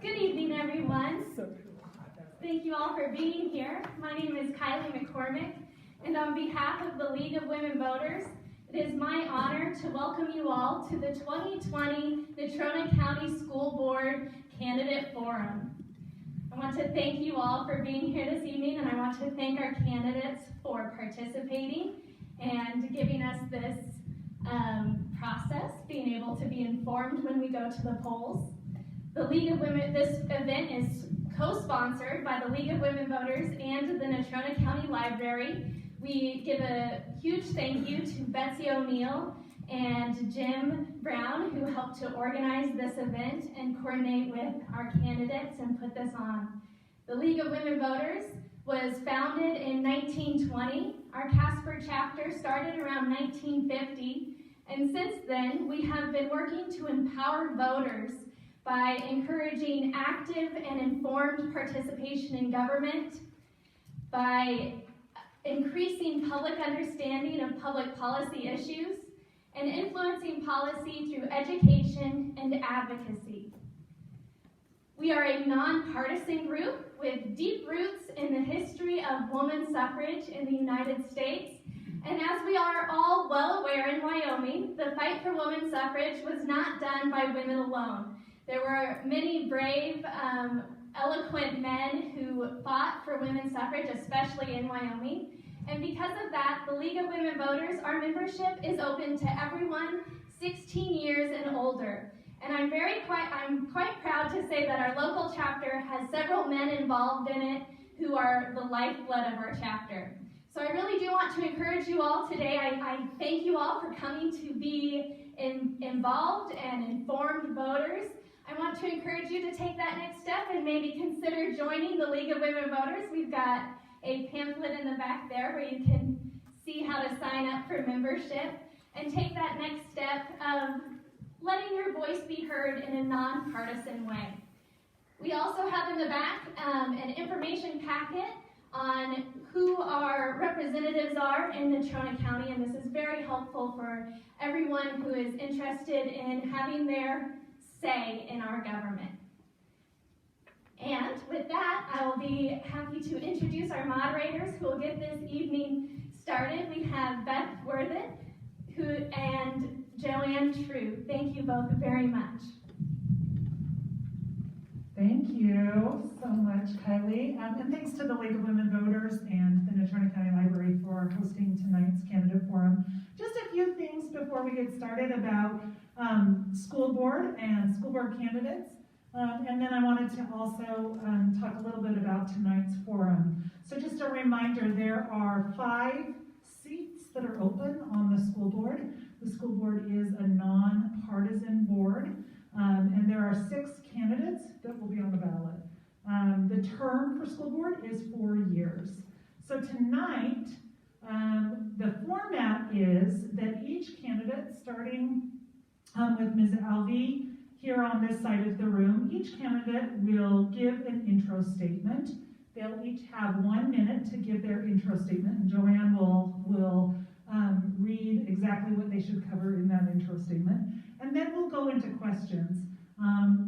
Good evening, everyone. Thank you all for being here. My name is Kylie McCormick, and on behalf of the League of Women Voters, it is my honor to welcome you all to the 2020 Natrona County School Board Candidate Forum. I want to thank you all for being here this evening, and I want to thank our candidates for participating and giving us this process, being able to be informed when we go to the polls. The League of Women, this event is co-sponsored by the League of Women Voters and the Natrona County Library. We give a huge thank you to Betsy O'Neill and Jim Brown, who helped to organize this event and coordinate with our candidates and put this on. The League of Women Voters was founded in 1920. Our Casper chapter started around 1950, and since then we have been working to empower voters by encouraging active and informed participation in government, by increasing public understanding of public policy issues, and influencing policy through education and advocacy. We are a nonpartisan group with deep roots in the history of women's suffrage in the United States. And as we are all well aware in Wyoming, the fight for women's suffrage was not done by women alone. There were many brave, eloquent men who fought for women's suffrage, especially in Wyoming. And because of that, the League of Women Voters, our membership is open to everyone 16 years and older. And I'm quite proud to say that our local chapter has several men involved in it who are the lifeblood of our chapter. So I really do want to encourage you all today. I thank you all for coming to be involved and informed voters. I want to encourage you to take that next step and maybe consider joining the League of Women Voters. We've got a pamphlet in the back there where you can see how to sign up for membership and take that next step of letting your voice be heard in a nonpartisan way. We also have in the back an information packet on who our representatives are in Natrona County, and this is very helpful for everyone who is interested in having their say in our government. And with that, I will be happy to introduce our moderators who will get this evening started. We have Beth Worthen and Joanne True. Thank you both very much. Thank you so much, Kylie. And thanks to the League of Women Voters and the Natrona County Library for hosting tonight's candidate forum. Just a few things before we get started about school board and school board candidates. And then I wanted to also talk a little bit about tonight's forum. So just a reminder, there are 5 seats that are open on the school board. The school board is a nonpartisan board, and there are 6 candidates that will be on the ballot. The term for school board is 4 years. So tonight, the format is that each candidate, starting with Ms. Alvey here on this side of the room, each candidate will give an intro statement. They'll each have 1 minute to give their intro statement, and Joanne will read exactly what they should cover in that intro statement. And then we'll go into questions.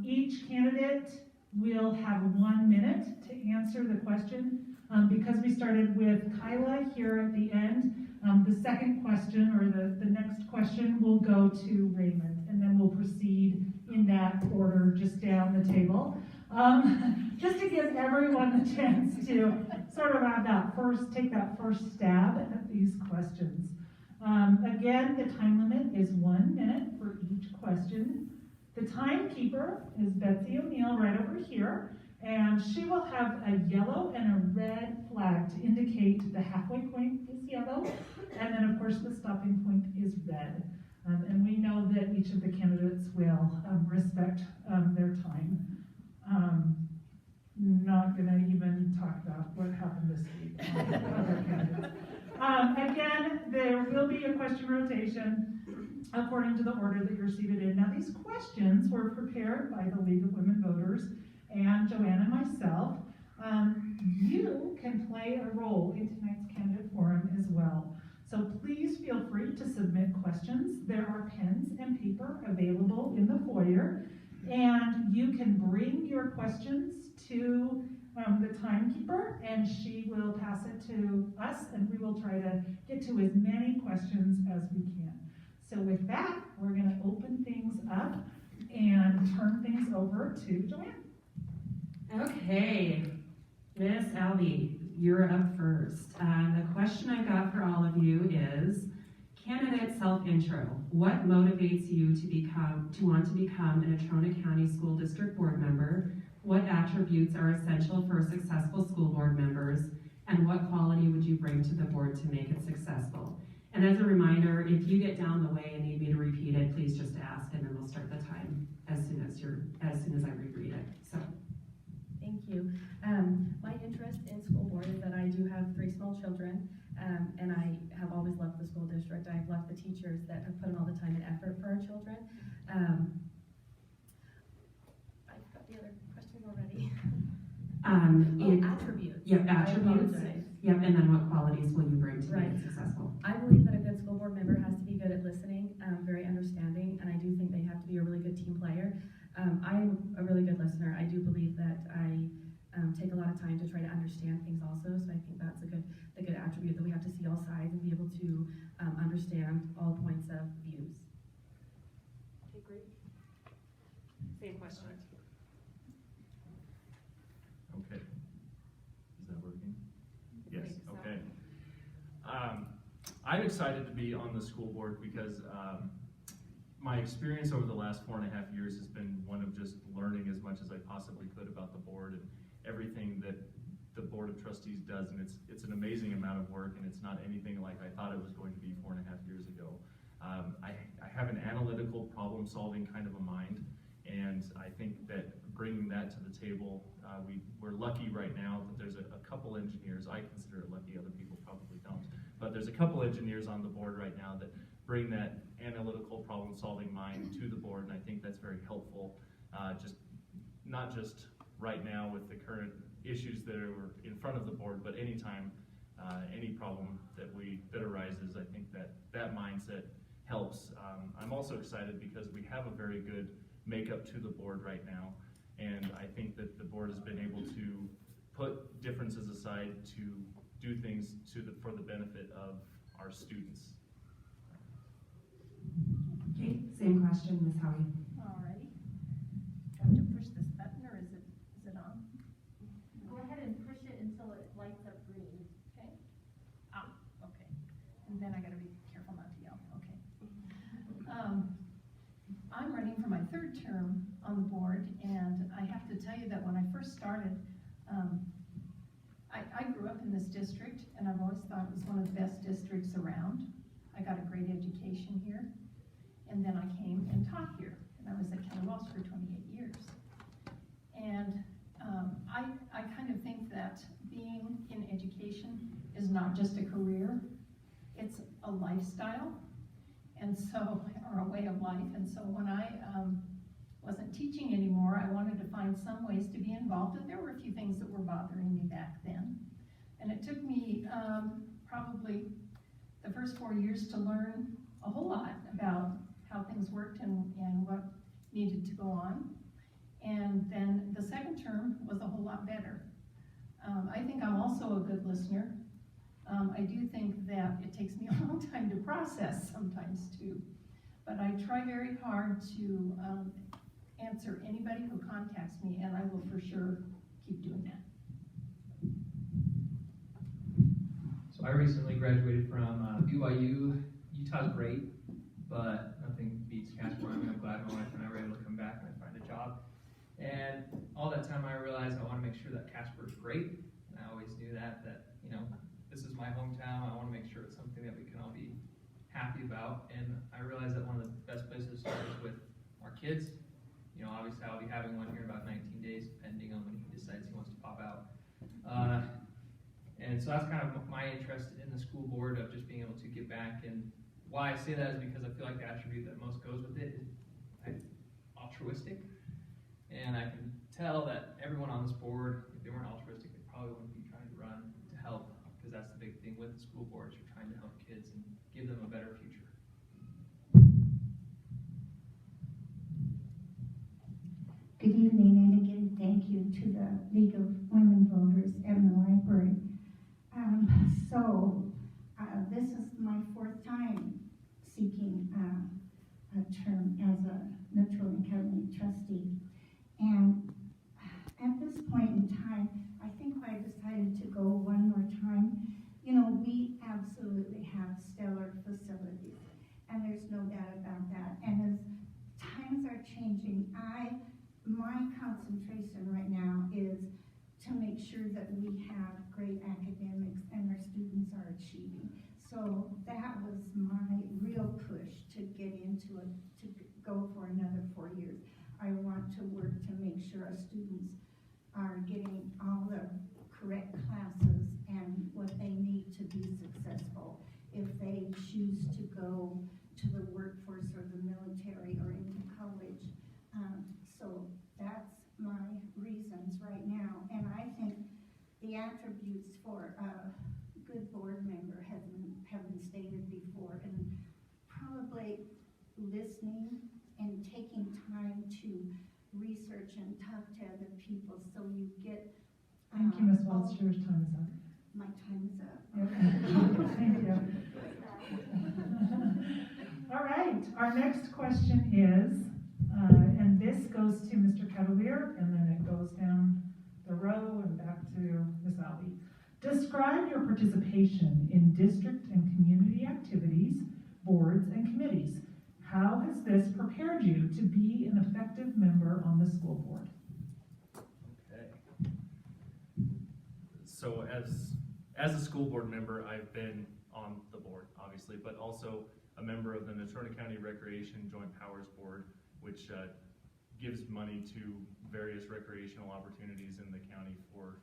Each candidate will have 1 minute to answer the question. Because we started with Kyla here at the end, the second question, or the next question, will go to Raymond, and then we'll proceed in that order just down the table. Just to give everyone the chance to sort of take that first stab at these questions. Again, the time limit is 1 minute for each question. The timekeeper is Betsy O'Neill right over here, and she will have a yellow and a red flag to indicate the halfway point is yellow, and then of course the stopping point is red. And we know that each of the candidates will respect their time. Not going to even talk about what happened this week. Again, there will be a question rotation according to the order that you're seated in. Now, these questions were prepared by the League of Women Voters and Joanne and myself. You can play a role in tonight's candidate forum as well. So please feel free to submit questions. There are pens and paper available in the foyer, and you can bring your questions to the timekeeper, and she will pass it to us, and we will try to get to as many questions as we can. So with that, we're going to open things up and turn things over to Joanne. Okay, Miss Albie, you're up first. The question I got for all of you is, candidate self-intro. What motivates you to want to become a Natrona County School District Board member? What attributes are essential for successful school board members? And what quality would you bring to the board to make it successful? And as a reminder, if you get down the way and need me to repeat it, please just ask, and then we'll start the time as soon as I reread it. So. Thank you. My interest in school board is that I do have 3 small children, and I have always loved the school district. I've loved the teachers that have put in all the time and effort for our children. I got the other question already. Attributes. Yep, attributes. Yep, and then what qualities will you bring to make it successful? I believe that a good school board member has to be good at listening, very understanding, and I do think they have to be a really good team player. I'm a really good listener. I do believe that I take a lot of time to try to understand things also, so I think that's a good attribute, that we have to see all sides and be able to understand all points of views. Okay, great. Same question. Okay. Is that working? Yes, So. okay. I'm excited to be on the school board because my experience over the last 4.5 years has been one of just learning as much as I possibly could about the board and everything that the Board of Trustees does, and it's an amazing amount of work, and it's not anything like I thought it was going to be 4.5 years ago. I have an analytical, problem-solving kind of a mind, and I think that bringing that to the table, we're lucky right now that there's a couple engineers. I consider it lucky, other people probably don't, but there's a couple engineers on the board right now that bring that analytical, problem-solving mind to the board, and I think that's very helpful, not just right now with the current issues that are in front of the board, but anytime any problem that arises, I think that mindset helps. I'm also excited because we have a very good makeup to the board right now, and I think that the board has been able to put differences aside to do things for the benefit of our students. Okay, same question, Ms. Howie. Alrighty. Do I have to push this button, or is it on? Go ahead and push it until it lights up green. Okay. Okay. And then I gotta be careful not to yell. Okay. I'm running for my 3rd term on the board, and I have to tell you that when I first started, I grew up in this district, and I've always thought it was one of the best districts around. I got a great education here, and then I came and taught here, and I was at Kelly Walsh for 28 years. And I kind of think that being in education is not just a career, it's a lifestyle, and so, or a way of life. And so when I wasn't teaching anymore, I wanted to find some ways to be involved, and there were a few things that were bothering me back then. And it took me probably the first 4 years to learn a whole lot about how things worked and what needed to go on. And then the 2nd term was a whole lot better. I think I'm also a good listener. I do think that it takes me a long time to process sometimes too. But I try very hard to answer anybody who contacts me, and I will for sure keep doing that. So I recently graduated from BYU. Utah's great, but nothing beats Casper. I mean, I'm glad my wife and I were able to come back and find a job. And all that time I realized I want to make sure that Casper is great. And I always knew that you know, this is my hometown. I want to make sure it's something that we can all be happy about. And I realized that one of the best places to start is with our kids. You know, obviously I'll be having one here in about 19 days, depending on when he decides he wants to pop out. And so that's kind of my interest in the school board, of just being able to give back. And why I say that is because I feel like the attribute that most goes with it is altruistic. And I can tell that everyone on this board, if they weren't altruistic, they probably wouldn't be trying to run to help, because that's the big thing with the school boards. You're trying to help kids and give them a better future. Good evening, and again, thank you you to the League of Women Voters and the library. This is my 4th time seeking a term as a Natrona County trustee. And at this point in time, I think I decided to go one more time. You know, we absolutely have stellar facilities, and there's no doubt about that. And as times are changing, my concentration right now is to make sure that we have great academics and our students are achieving. So that was my real push to get into it, to go for another 4 years. I want to work to make sure our students are getting all the correct classes and what they need to be successful if they choose to go to the workforce or the military or into college. So that's my reasons right now. And I think the attributes for a good board member have been stated before, and probably listening and taking time to research and talk to other people so you get Thank you, Ms. Welch. Your time is up. my time is up. Yep. Thank you. All right, our next question is, and this goes to Mr. Cavalier, and then it goes down the row and back to Ms. Albee. Describe your participation in district and community activities, boards, and committees. How has this prepared you to be an effective member on the school board? Okay. So as a school board member, I've been on the board, obviously, but also a member of the Natrona County Recreation Joint Powers Board, which gives money to various recreational opportunities in the county for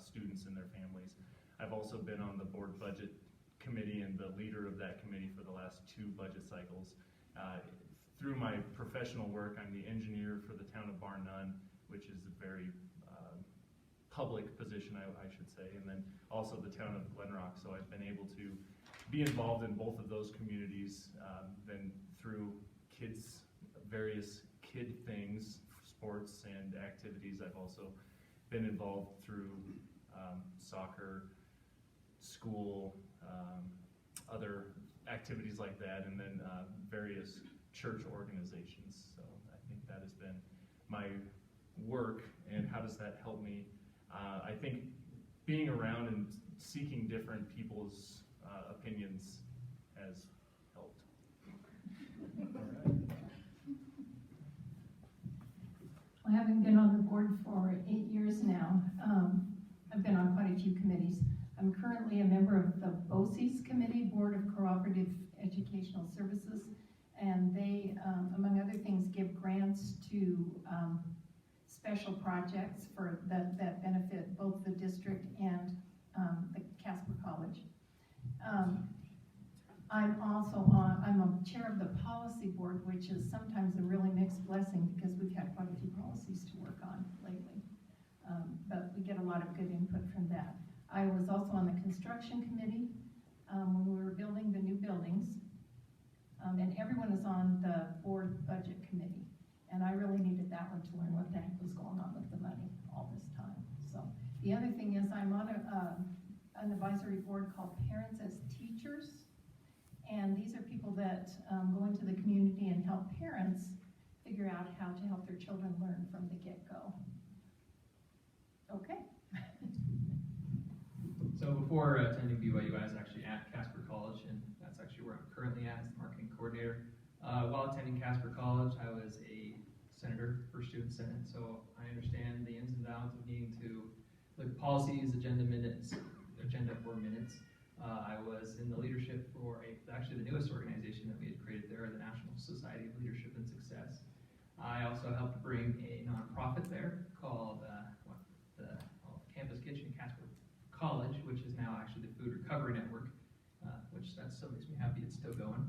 students and their families. I've also been on the board budget committee and the leader of that committee for the last 2 budget cycles. Through my professional work, I'm the engineer for the town of Bar None, which is a very public position, I should say, and then also the town of Glen Rock. So I've been able to be involved in both of those communities, then through various kid things, sports and activities. I've also been involved through soccer, school, other activities like that, and then various church organizations. So I think that has been my work. And how does that help me? I think being around and seeking different people's opinions has helped. All right. Well, having been on the board for 8 years now, I've been on quite a few committees. I'm currently a member of the BOCES Committee, Board of Cooperative Educational Services, and they, among other things, give grants to special projects that benefit both the district and the Casper College. I'm a chair of the policy board, which is sometimes a really mixed blessing because we've had quite a few policies to work on lately. But we get a lot of good input from that. I was also on the construction committee when we were building the new buildings. And everyone is on the board budget committee. And I really needed that one to learn what the heck was going on with the money all this time. So the other thing is I'm on an advisory board called Parents as Teachers. And these are people that go into the community and help parents figure out how to help their children learn from the get-go. Okay. So before attending BYU, I was actually at Casper College, and that's actually where I'm currently at as the marketing coordinator. While attending Casper College, I was a senator for Student Senate, so I understand the ins and outs of needing to look at policies, agenda for minutes. I was in the leadership for actually the newest organization that we had created there, the National Society of Leadership and Success. I also helped bring a nonprofit there called the Campus Kitchen at Casper College, which is now actually the Food Recovery Network, which that still makes me happy it's still going.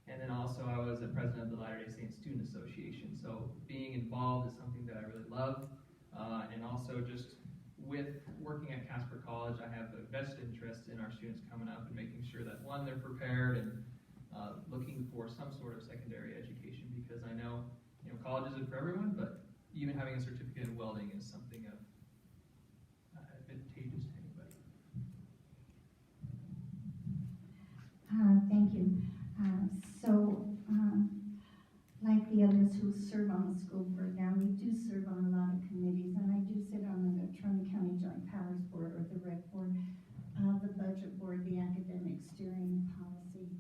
And then also I was the president of the Latter-day Saints Student Association. So being involved is something that I really love. And also just with working at Casper College, I have a vested interest in our students coming up and making sure that, one, they're prepared and looking for some sort of secondary education, because I know college isn't for everyone, but even having a certificate in welding is something serve on a lot of committees, and I do sit on the Natrona County Joint Powers Board, or the REC Board, the Budget Board, the Academic Steering Policy.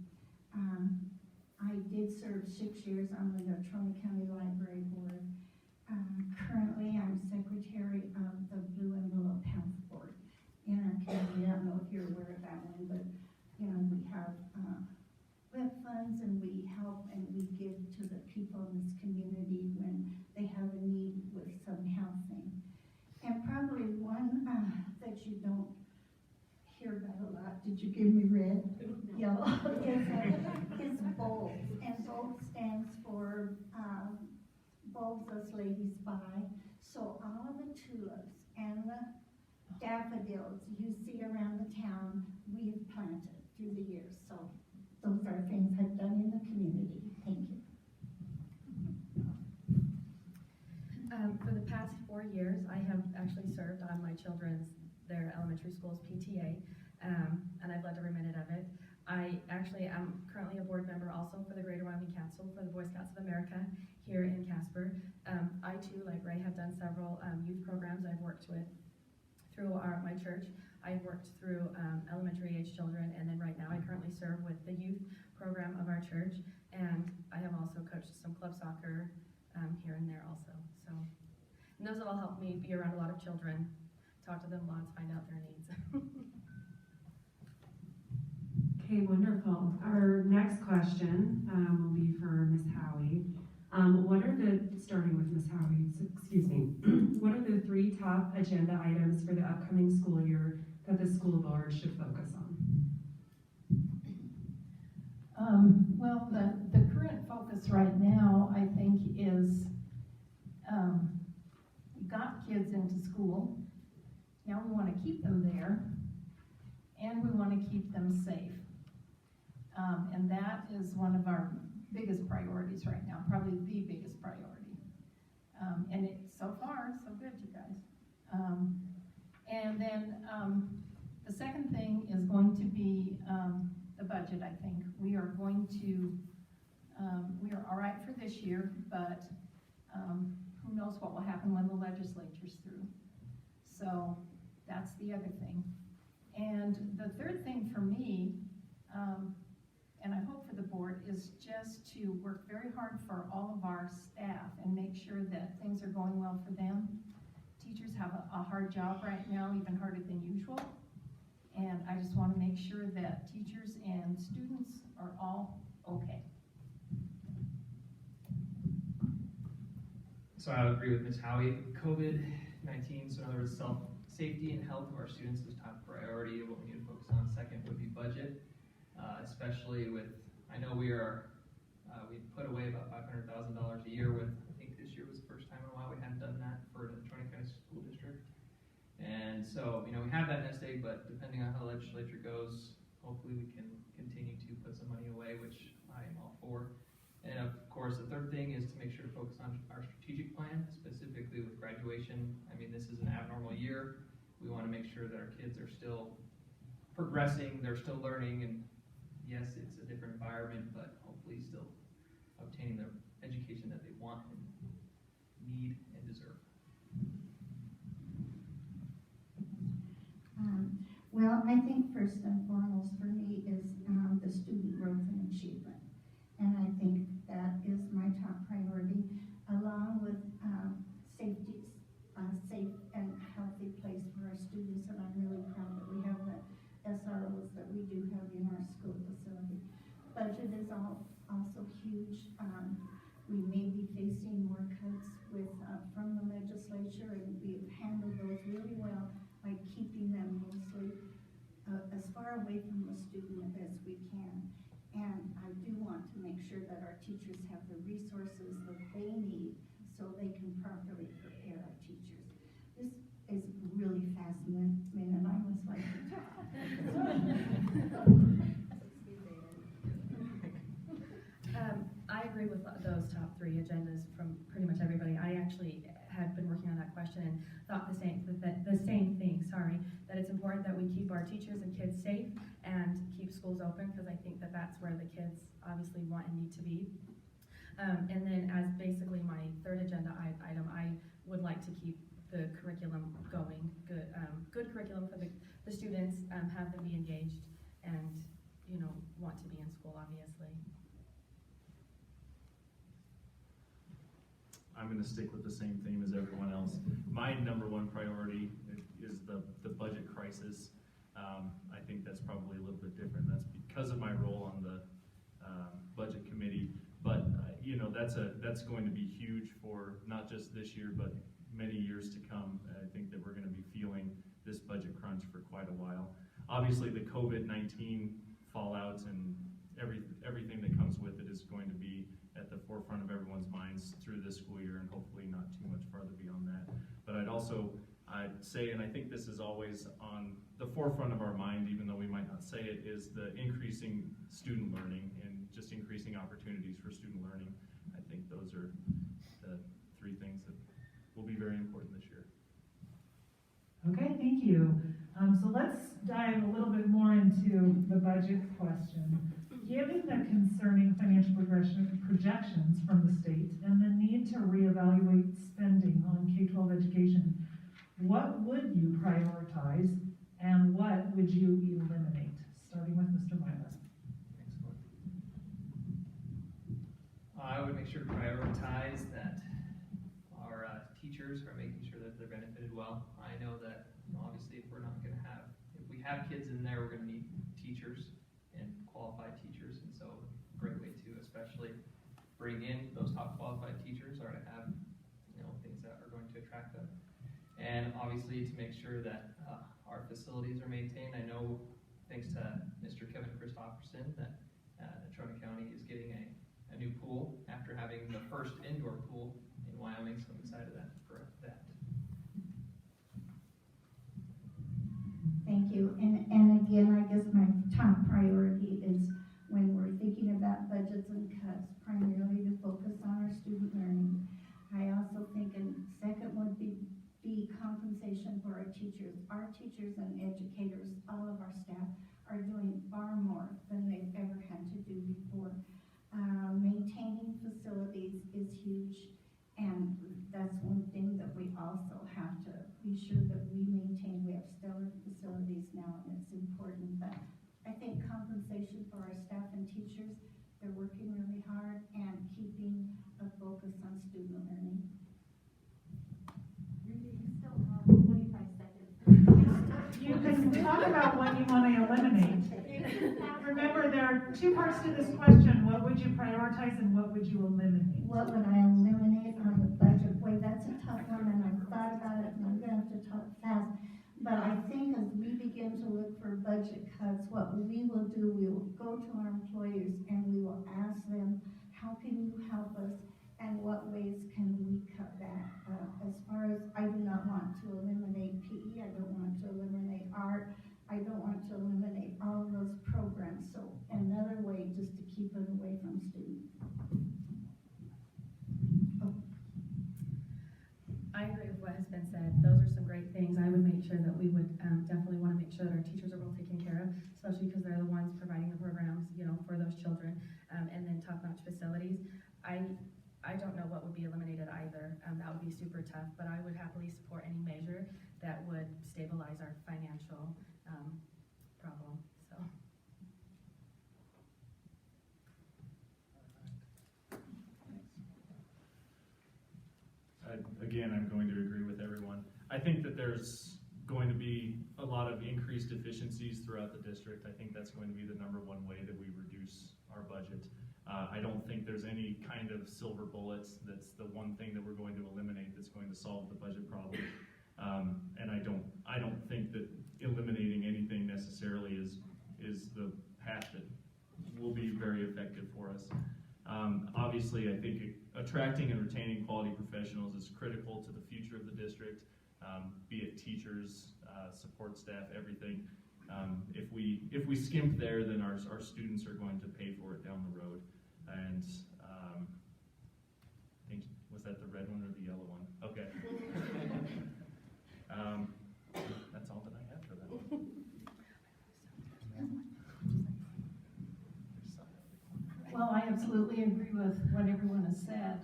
I did serve 6 years on the Natrona County Library Board. Currently, I'm secretary of the Blue and Willow Health Board in our community. I don't know if you're aware of that one, but you know, we have funds, and we help and we give to the people in this community when they have a need with some housing. And probably one that you don't hear about a lot, did you give me red? Yellow, is bulbs. And bulb stands for bulbs us ladies buy. So all of the tulips and the daffodils you see around the town, we have planted through the years. So those are things I've done in the community. Thank you. For the past 4 years, I have actually served on my their elementary school's PTA, and I've loved every minute of it. I actually am currently a board member also for the Greater Wyoming Council for the Boy Scouts of America here in Casper. I too, like Ray, have done several youth programs I've worked with through my church. I've worked through elementary age children, and then right now I currently serve with the youth program of our church, and I have also coached some club soccer here and there also. So, and those have all helped me be around a lot of children, talk to them lots, find out their needs. Okay, wonderful. Our next question will be for Ms. Howie. Starting with Ms. Howie, excuse me, what are the 3 top agenda items for the upcoming school year that the school board should focus on? Well, the current focus right now, I think, is we got kids into school. Now we want to keep them there, and we want to keep them safe. And that is one of our biggest priorities right now, probably the biggest priority. And so far, so good, you guys. And then the second thing is going to be the budget, I think. We are going to, we are all right for this year, but who knows what will happen when the legislature's through. So that's the other thing. And the third thing for me, and I hope for the board, is just to work very hard for all of our staff and make sure that things are going well for them. Teachers have a hard job right now, even harder than usual. And I just want to make sure that teachers and students are all okay. So I would agree with Ms. Howie. COVID-19, so in other words, safety and health of our students is top priority. What we need to focus on second would be budget, especially with, I know we put away about $500,000 a year with, I think this year was the first time in a while we hadn't done that for the Natrona County School District. And so, we have that nest egg, but depending on how the legislature goes, hopefully we can continue to put some money away, which I am all for. And of course, the third thing is to make sure to focus on our strategic plan, specifically with graduation. I mean, this is an abnormal year. We want to make sure that our kids are still progressing, they're still learning, and yes, it's a different environment, but hopefully still obtaining the education that they want and need and deserve. Well, I think first and foremost for me is the student growth and achievement. And I think that is my top priority, along with safety, safe and healthy place for our students. And I'm really proud that we have the SROs that we do have in our school facility. Budget is also huge. We may be facing more cuts from the legislature, and we've handled those really well by keeping them mostly as far away from the student as we can. And I do want to make sure that our teachers have the resources that they need so they can properly prepare our teachers. This is really fascinating, and I was like to talk. I agree with those top 3 agendas from pretty much everybody. I actually had been working on that question and thought the same thing, that it's important that we keep our teachers and kids safe and keep schools open, because I think that that's where the kids obviously want and need to be. And then as basically my third agenda item, I would like to keep the curriculum going, good curriculum for the students, have them be engaged and, you know, want to be in school, obviously. I'm going to stick with the same theme as everyone else. My number one priority is the budget crisis. I think that's probably a little bit different. That's because of my role on the budget committee. But you know, that's going to be huge for not just this year, but many years to come. I think that we're going to be feeling this budget crunch for quite a while. Obviously, the COVID-19 fallout and everything that comes with it is going to be at the forefront of everyone's minds through this school year, and hopefully not too much farther beyond that. But I'd say, and I think this is always on the forefront of our mind, even though we might not say it, is the increasing student learning and just increasing opportunities for student learning. I think those are the three things that will be very important this year. Okay, thank you. So let's dive a little bit more into the budget question. Given the concerning financial projections from the state and the need to reevaluate spending on K-12 education, what would you prioritize and what would you eliminate? Starting with Mr. Myler. Excellent. I would make sure to prioritize that our teachers are making sure that they're benefited well. I know that, you know, obviously if we have kids in there, we're going to need teachers and qualified teachers, and so a great way to especially bring in those top qualified teachers are to have, you know, things that are going to attract them. And obviously to make sure that our facilities are maintained. I know, thanks to Mr. Kevin Christopherson, that Natrona County is getting a new pool after having the first indoor pool in Wyoming, so I'm excited for that. Thank you. And again, I guess my top priority is when we're thinking about budgets and cuts, primarily to focus on our student learning. I also think second would be compensation for our teachers. Our teachers and educators, all of our staff, are doing far more than they've ever had to do before. Maintaining facilities is huge, and that's one thing that we also have to be sure that we maintain. We have stellar facilities now, and it's important. But I think compensation for our staff and teachers, they're working really hard and keeping a focus on student learning. You can talk about what you want to eliminate. Remember, there are two parts to this question. What would you prioritize and what would you eliminate? What would I eliminate on the budget? Boy, that's a tough one, and I've thought about it, and I'm going to have to talk fast. But I think as we begin to look for budget cuts, what we will do, we will go to our employers and we will ask them, how can you help us? And what ways can we cut back? As far as, I do not want to eliminate PE, I don't want to eliminate art, I don't want to eliminate all of those programs. So another way just to keep it away from students. Oh. I agree with what has been said. Those are some great things. I would make sure that we would definitely want to make sure that our teachers are well taken care of, especially because they're the ones providing the programs, you know, for those children, and then top-notch facilities. I don't know what would be eliminated either. That would be super tough, but I would happily support any measure that would stabilize our financial problem. So. Again, I'm going to agree with everyone. I think that there's going to be a lot of increased efficiencies throughout the district. I think that's going to be the number one way that we reduce our budget. I don't think there's any kind of silver bullets that's the one thing that we're going to eliminate that's going to solve the budget problem. And I don't think that eliminating anything necessarily is the path that will be very effective for us. Obviously, I think attracting and retaining quality professionals is critical to the future of the district, be it teachers, support staff, everything. If we skimp there, then our students are going to pay for it down the road. And I think, was that the red one or the yellow one? Okay. That's all that I have for that one. Well, I have absolutely agree with what everyone has said.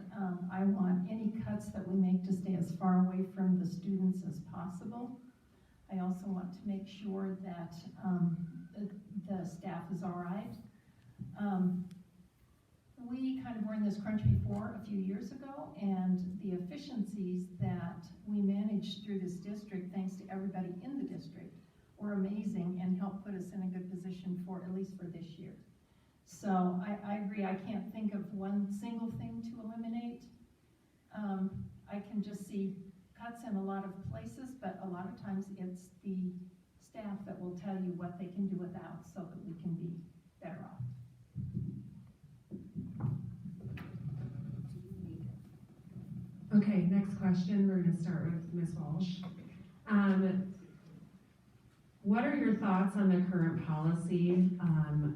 I want any cuts that we make to stay as far away from the students as possible. I also want to make sure that the staff is all right. We kind of were in this crunch before a few years ago, and the efficiencies that we managed through this district, thanks to everybody in the district, were amazing and helped put us in a good position for, at least for this year. So I agree, I can't think of one single thing to eliminate. I can just see cuts in a lot of places, but a lot of times it's the staff that will tell you what they can do without so that we can be better off. Okay, next question. We're going to start with Ms. Walsh. What are your thoughts on the current policy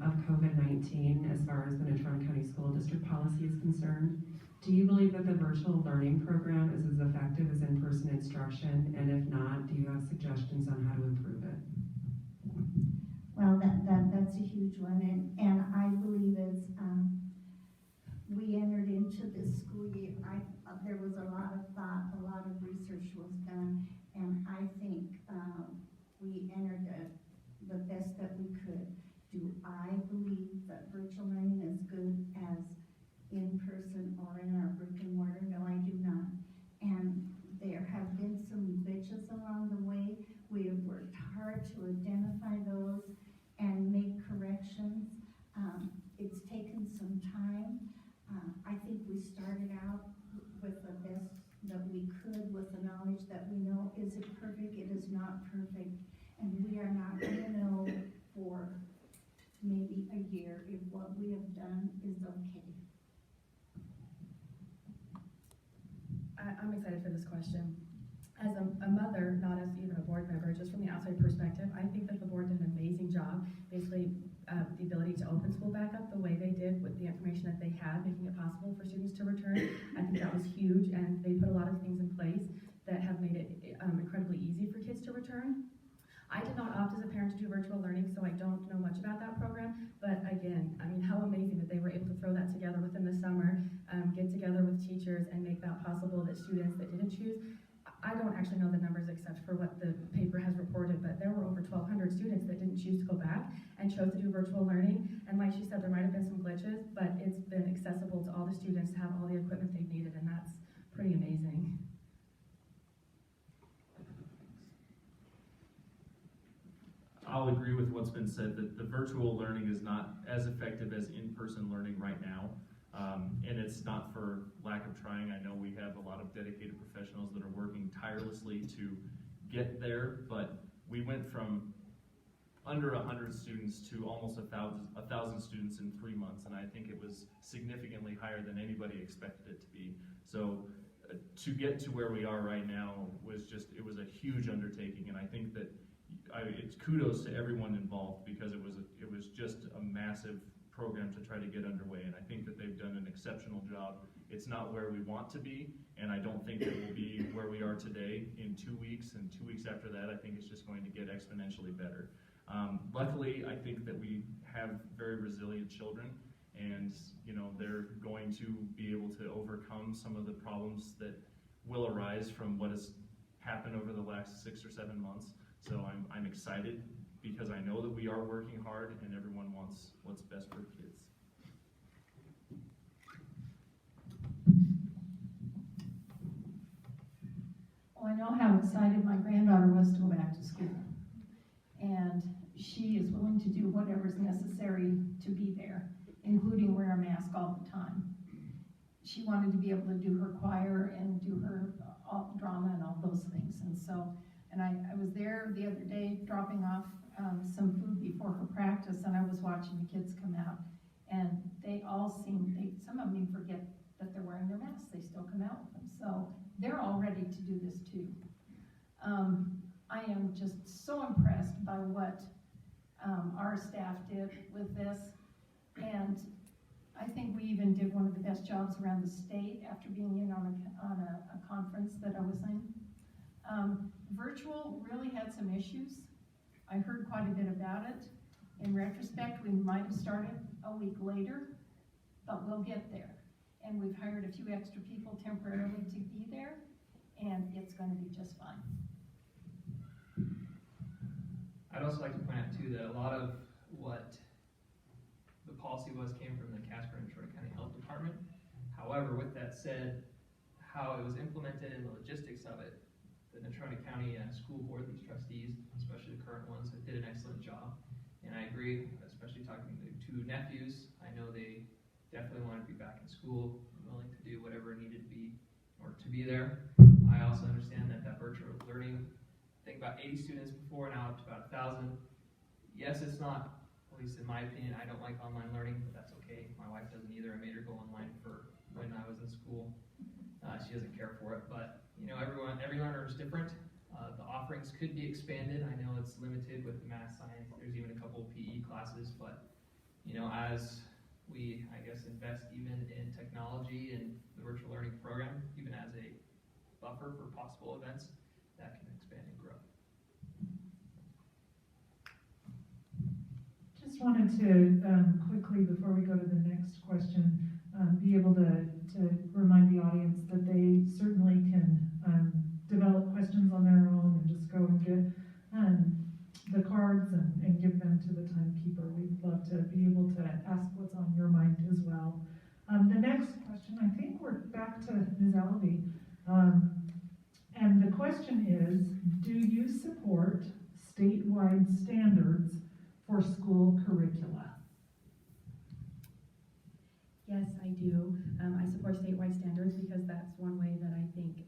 of COVID-19 as far as the Natrona County School District policy is concerned? Do you believe that the virtual learning program is as effective as in-person instruction? And if not, do you have suggestions on how to improve it? Well, that's a huge one, and I believe as we entered into this school year, there was a lot of thought, a lot of research was done, and I think we entered the best that we could. Do I believe that virtual learning is good as in-person or in our brick and mortar? No, I do not. And there have been some glitches along the way. We have worked hard to identify those and make corrections. It's taken some time. I think we started out with the best that we could with the knowledge that we know. Is it perfect? It is not perfect. And we are not going to know for maybe a year if what we have done is okay. I'm excited for this question. As a mother, not as even a board member, just from the outside perspective, I think that the board did an amazing job. Basically, the ability to open school back up the way they did with the information that they had, making it possible for students to return. I think that was huge, and they put a lot of things in place that have made it incredibly easy for kids to return. I did not opt as a parent to do virtual learning, so I don't know much about that program, but again, I mean, how amazing that they were able to throw that together within the summer, get together with teachers and make that possible that students that didn't choose. I don't actually know the numbers except for what the paper has reported, but there were over 1,200 students that didn't choose to go back and chose to do virtual learning. And like she said, there might have been some glitches, but it's been accessible to all the students to have all the equipment they've needed, and that's pretty amazing. I'll agree with what's been said, that the virtual learning is not as effective as in-person learning right now. And it's not for lack of trying. I know we have a lot of dedicated professionals that are working tirelessly to get there, but we went from under 100 students to almost 1,000 students in 3 months, and I think it was significantly higher than anybody expected it to be. So to get to where we are right now was it was a huge undertaking, and I think that it's kudos to everyone involved, because it was just a massive program to try to get underway, and I think that they've done an exceptional job. It's not where we want to be, and I don't think it will be where we are today in 2 weeks, and 2 weeks after that I think it's just going to get exponentially better. Luckily, I think that we have very resilient children, and they're going to be able to overcome some of the problems that will arise from what has happened over the last 6 or 7 months. So I'm excited, because I know that we are working hard and everyone wants what's best for kids. Well, I know how excited my granddaughter was to go back to school. And she is willing to do whatever is necessary to be there, including wear a mask all the time. She wanted to be able to do her choir and do her drama and all those things. And I was there the other day dropping off some food before her practice, and I was watching the kids come out, and they all some of them even forget that they're wearing their masks. They still come out with them. So they're all ready to do this too. I am just so impressed by what our staff did with this, and I think we even did one of the best jobs around the state after being in on a conference that I was in. Virtual really had some issues. I heard quite a bit about it. In retrospect, we might have started a week later, but we'll get there. And we've hired a few extra people temporarily to be there, and it's gonna be just fine. I'd also like to point out too that a lot of what the policy was came from the Casper and Natrona County Health Department. However, with that said, how it was implemented and the logistics of it, the Natrona County School Board, these trustees, especially the current ones, did an excellent job. And I agree, especially talking to two nephews, I know they definitely want to be back in school, willing to do whatever needed to be or to be there. I also understand that virtual learning, I think about 80 students before, now up to about 1,000. Yes, it's not, at least in my opinion, I don't like online learning, but that's okay. My wife doesn't either. I made her go online for when I was in school. She doesn't care for it, but you know, every learner is different. The offerings could be expanded. I know it's limited with math, science. There's even a couple PE classes, but you know, as we, I guess, invest even in technology and the virtual learning program, even as a buffer for possible events, that can expand and grow. Just wanted to quickly, before we go to the next question, be able to remind the audience that they certainly can develop questions on their own and just go and get the cards and give them to the timekeeper. We'd love to be able to ask what's on your mind as well. The next question, I think we're back to Ms. Albee. And the question is, do you support statewide standards for school curricula? Yes, I do. I support statewide standards because that's one way that I think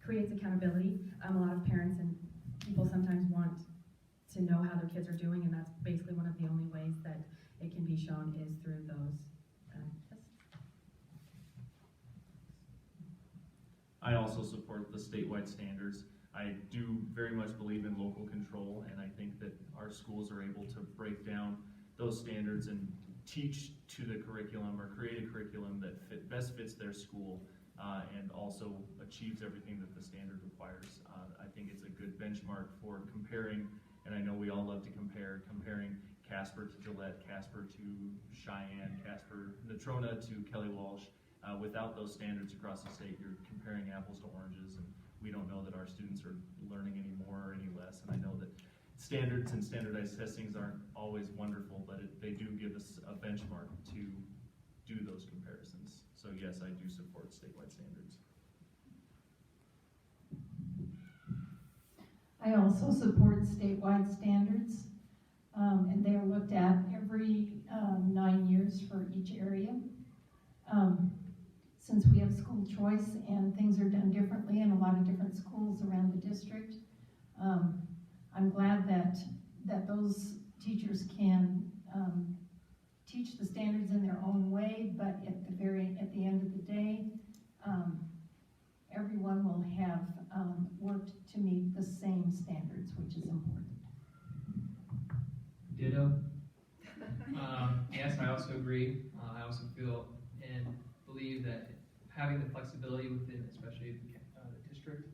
creates accountability. A lot of parents and people sometimes want to know how their kids are doing, and that's basically one of the only ways that it can be shown is through those tests. I also support the statewide standards. I do very much believe in local control, and I think that our schools are able to break down those standards and teach to the curriculum or create a curriculum that best fits their school and also achieves everything that the standard requires. I think it's a good benchmark for comparing, and I know we all love to comparing Casper to Gillette, Casper to Cheyenne, Casper, Natrona to Kelly Walsh. Without those standards across the state, you're comparing apples to oranges, and we don't know that our students are learning any more or any less. And I know that standards and standardized testings aren't always wonderful, but they do give us a benchmark to do those comparisons. So yes, I do support statewide standards. I also support statewide standards, and they are looked at every 9 years for each area. Since we have school choice and things are done differently in a lot of different schools around the district, I'm glad that those teachers can teach the standards in their own way, but at the end of the day, everyone will have worked to meet the same standards, which is important. Ditto. Yes, I also agree. I also feel and believe that having the flexibility within, especially the district,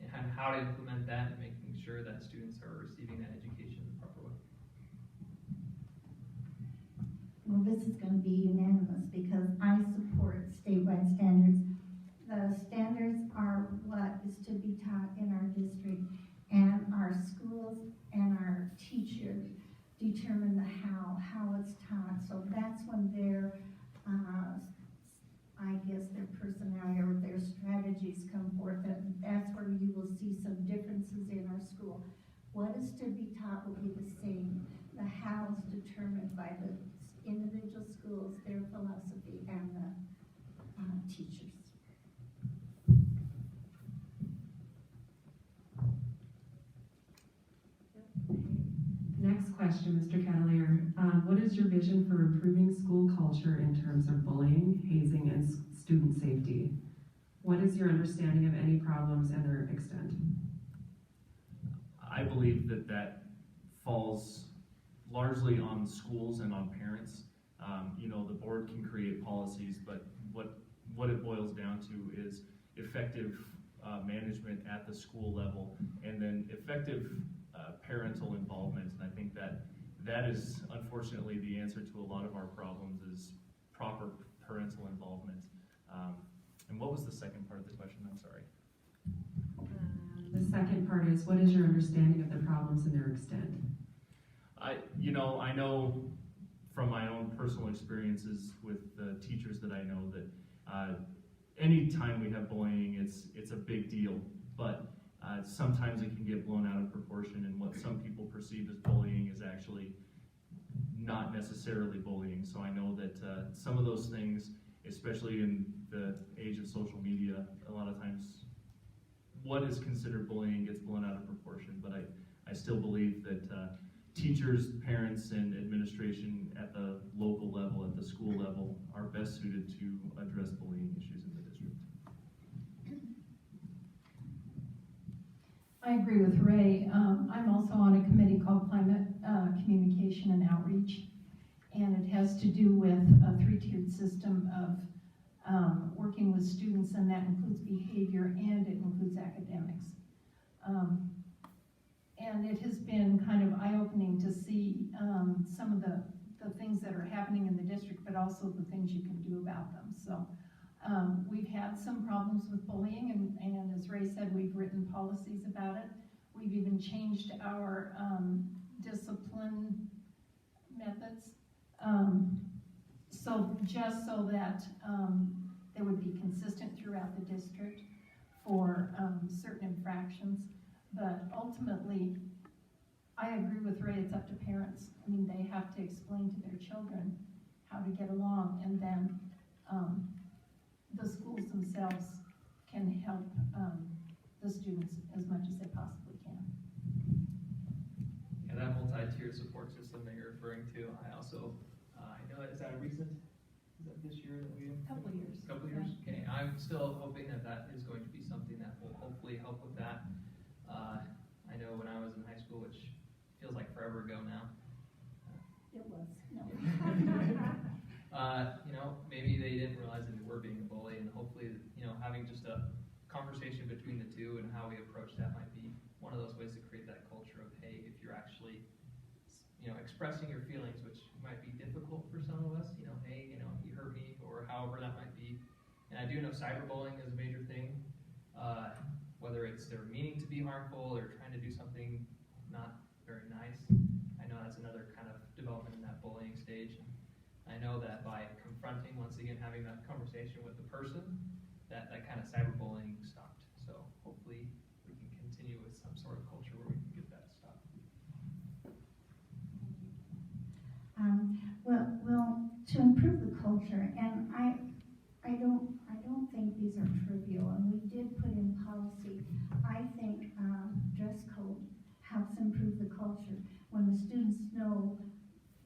and how to implement that and making sure that students are receiving that education the proper way. Well, this is going to be unanimous because I support statewide standards. The standards are what is to be taught in our district, and our schools and our teachers determine the how it's taught. So that's when their, I guess, their personality or their strategies come forth. That's where you will see some differences in our school. What is to be taught will be the same. The how is determined by the individual schools, their philosophy, and the teachers. Next question, Mr. Cavalier. What is your vision for improving school culture in terms of bullying, hazing, and student safety? What is your understanding of any problems and their extent? I believe that falls largely on schools and on parents. The board can create policies, but what it boils down to is effective management at the school level, and then effective parental involvement. And I think that that is unfortunately the answer to a lot of our problems is proper parental involvement. And what was the second part of the question? I'm sorry. The second part is, what is your understanding of the problems and their extent? I know from my own personal experiences with the teachers that I know that anytime we have bullying, it's a big deal. But sometimes it can get blown out of proportion, and what some people perceive as bullying is actually not necessarily bullying. So I know that some of those things, especially in the age of social media, a lot of times what is considered bullying gets blown out of proportion. But I still believe that teachers, parents, and administration at the local level, at the school level, are best suited to address bullying issues in the district. I agree with Ray. I'm also on a committee called Climate Communication and Outreach, and it has to do with a three-tiered system of working with students, and that includes behavior and it includes academics. And it has been kind of eye-opening to see some of the things that are happening in the district, but also the things you can do about them. So we've had some problems with bullying, and as Ray said, we've written policies about it. We've even changed our discipline methods. So just so that they would be consistent throughout the district for certain infractions. But ultimately, I agree with Ray, it's up to parents. I mean, they have to explain to their children how to get along, and then the schools themselves can help the students as much as they possibly can. Yeah, that multi-tiered support system that you're referring to, I also, I know, is that this year that we have? Couple of years. Couple of years? Okay, I'm still hoping that is going to be something that will hopefully help with that. I know when I was in high school, which feels like forever ago now. It was, no. Maybe they didn't realize that they were being a bully, and hopefully, having just a conversation between the two and how we approach that might be one of those ways to create that culture of, hey, if you're actually, expressing your feelings, which might be difficult for some of us, hey, you hurt me, or however that might be. And I do know cyberbullying is a major thing, whether it's they're meaning to be harmful or trying to do something not very nice. I know that's another kind of development in that bullying stage. I know that by confronting, once again, having that conversation with the person, that kind of cyberbullying stopped. So hopefully we can continue with some sort of culture where we can get that stopped. Well, to improve the culture, and I don't think these are trivial, and we did put in policy. I think dress code helps improve the culture. When the students know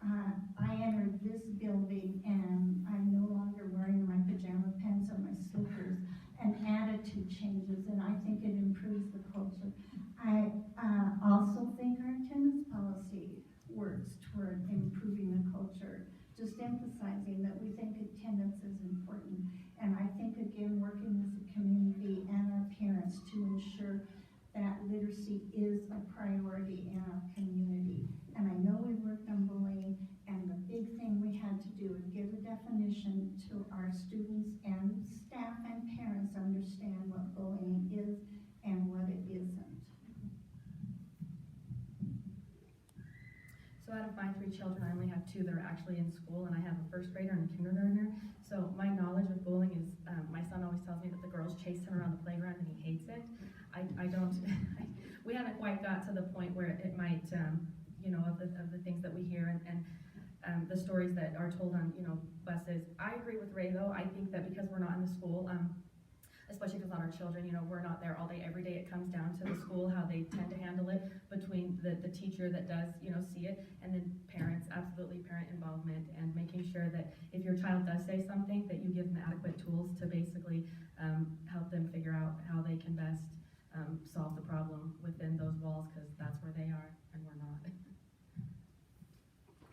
I entered this building and I'm no longer wearing my pajama pants or my slippers, an attitude changes, and I think it improves the culture. I also think our attendance policy works toward improving the culture, just emphasizing that we think attendance is important. And I think, again, working as a community and our parents to ensure that literacy is a priority in our community. And I know we worked on bullying, and the big thing we had to do is give a definition to our students and staff and parents understand what bullying is and what it isn't. So out of my 3 children, I only have 2 that are actually in school, and I have a first grader and a kindergartner. So my knowledge of bullying is, my son always tells me that the girls chase him around the playground and he hates it. I don't, we haven't quite got to the point where it might, of the things that we hear and the stories that are told on, buses. I agree with Ray though. I think that because we're not in the school, especially if it's not our children, we're not there all day, every day. It comes down to the school, how they tend to handle it, between the teacher that does, see it, and then parents, absolutely parent involvement, and making sure that if your child does say something, that you give them adequate tools to basically help them figure out how they can best solve the problem within those walls, because that's where they are, and we're not.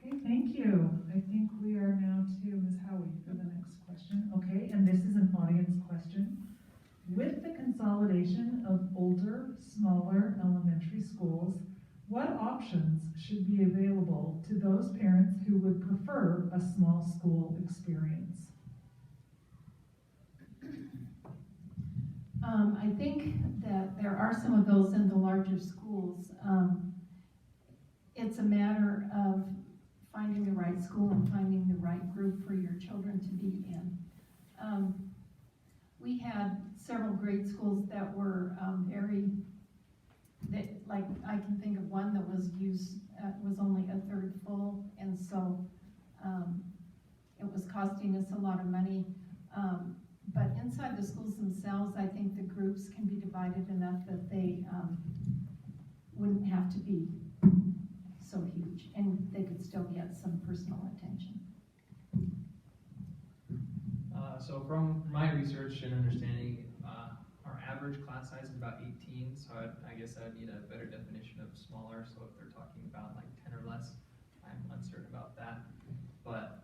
Okay, thank you. I think we are now to Ms. Howie for the next question. Okay, and this is an audience question. With the consolidation of older, smaller elementary schools, what options should be available to those parents who would prefer a small school experience? I think that there are some of those in the larger schools. It's a matter of finding the right school and finding the right group for your children to be in. We had several grade schools that were like I can think of one that was only a third full, and so it was costing us a lot of money. But inside the schools themselves, I think the groups can be divided enough that they wouldn't have to be so huge, and they could still get some personal attention. So from my research and understanding, our average class size is about 18, so I guess I'd need a better definition of smaller, so if they're talking about like 10 or less, I'm uncertain about that. But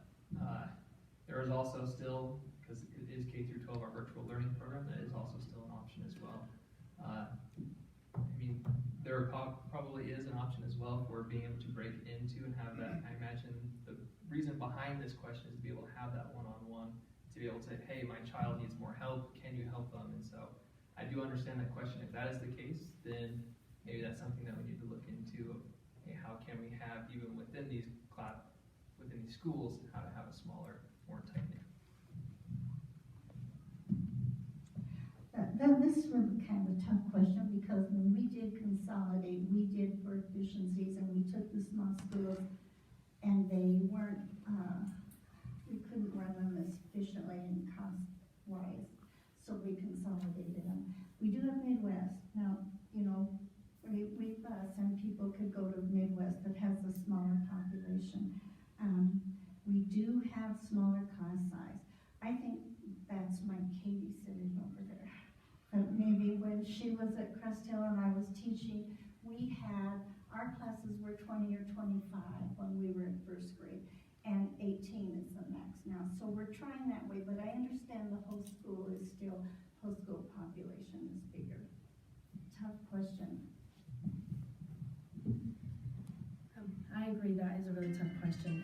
there is also still, because it is K through 12, our virtual learning program, that is also still an option as well. I mean, there probably is an option as well for being able to break into and have that. I imagine the reason behind this question is to be able to have that one-on-one, to be able to say, hey, my child needs more help, can you help them? And so I do understand that question. If that is the case, then maybe that's something that we need to look into. Hey, how can we have, even within these schools, how to have a smaller, more tight-knit. This is really kind of a tough question, because when we did consolidate, we did for efficiencies, and we took the small schools, and they weren't, we couldn't run them as efficiently and cost-wise, so we consolidated them. We do have Midwest. Now, you know, we've some people could go to Midwest that has a smaller population. We do have smaller class size. I think that's my Katie sitting over there. Maybe when she was at Crest Hill and I was teaching, our classes were 20 or 25 when we were in first grade, and 18 is the max now. So we're trying that way, but I understand the whole school population is bigger. Tough question. I agree, that is a really tough question,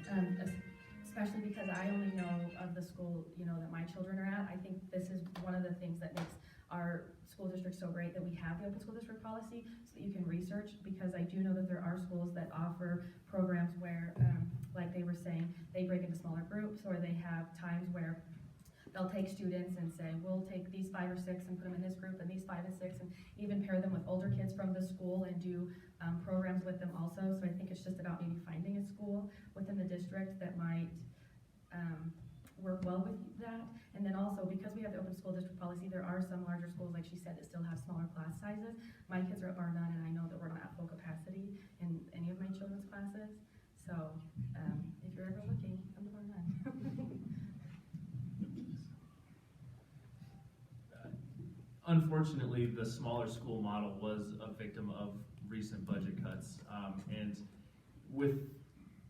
especially because I only know of the school, you know, that my children are at. I think this is one of the things that makes our school district so great, that we have the open school district policy, so that you can research, because I do know that there are schools that offer programs where, like they were saying, they break into smaller groups, or they have times where they'll take students and say, we'll take these 5 or 6 and put them in this group, and these 5 and 6, and even pair them with older kids from the school and do programs with them also. So I think it's just about maybe finding a school within the district that might work well with that. And then also, because we have the open school district policy, there are some larger schools, like she said, that still have smaller class sizes. My kids are at Bar None, and I know that we're not at full capacity in any of my children's classes. So if you're ever looking, come to Bar None. Unfortunately, the smaller school model was a victim of recent budget cuts, and with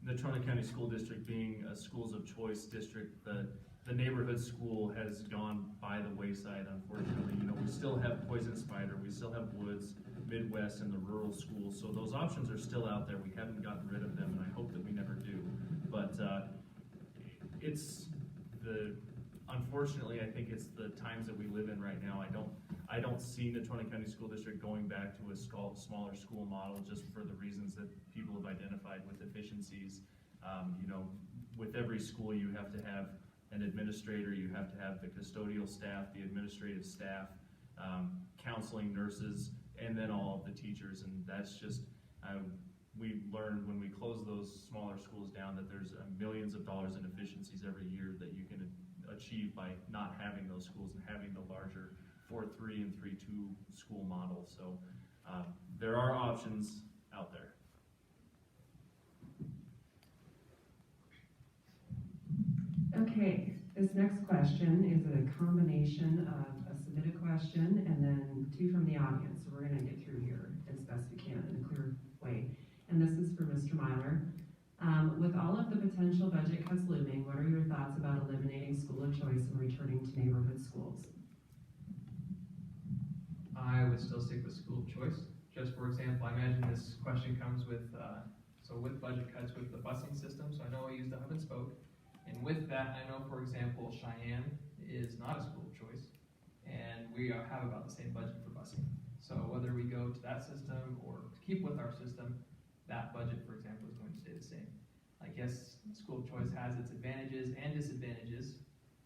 Natrona County School District being a schools of choice district, the neighborhood school has gone by the wayside, unfortunately. You know, we still have Poison Spider, we still have Woods, Midwest, and the rural schools, so those options are still out there. We haven't gotten rid of them, and I hope that we never do. But unfortunately, I think it's the times that we live in right now. I don't see Natrona County School District going back to a smaller school model, just for the reasons that people have identified with efficiencies. You know, with every school, you have to have an administrator, you have to have the custodial staff, the administrative staff, counseling nurses, and then all of the teachers. And that's just, we learned when we close those smaller schools down that there's millions of dollars in efficiencies every year that you can achieve by not having those schools and having the larger 4-3 and 3-2 school model. So there are options out there. Okay, this next question is a combination of a submitted question and then 2 from the audience. So we're going to get through here as best we can in a clear way. And this is for Mr. Myler. With all of the potential budget cuts looming, what are your thoughts about eliminating school of choice and returning to neighborhood schools? I would still stick with school of choice. Just for example, I imagine this question comes with, so with budget cuts with the busing system, so I know I used the hub and spoke. And with that, I know, for example, Cheyenne is not a school of choice, and we have about the same budget for busing. So whether we go to that system or keep with our system, that budget, for example, is going to stay the same. I guess school of choice has its advantages and disadvantages.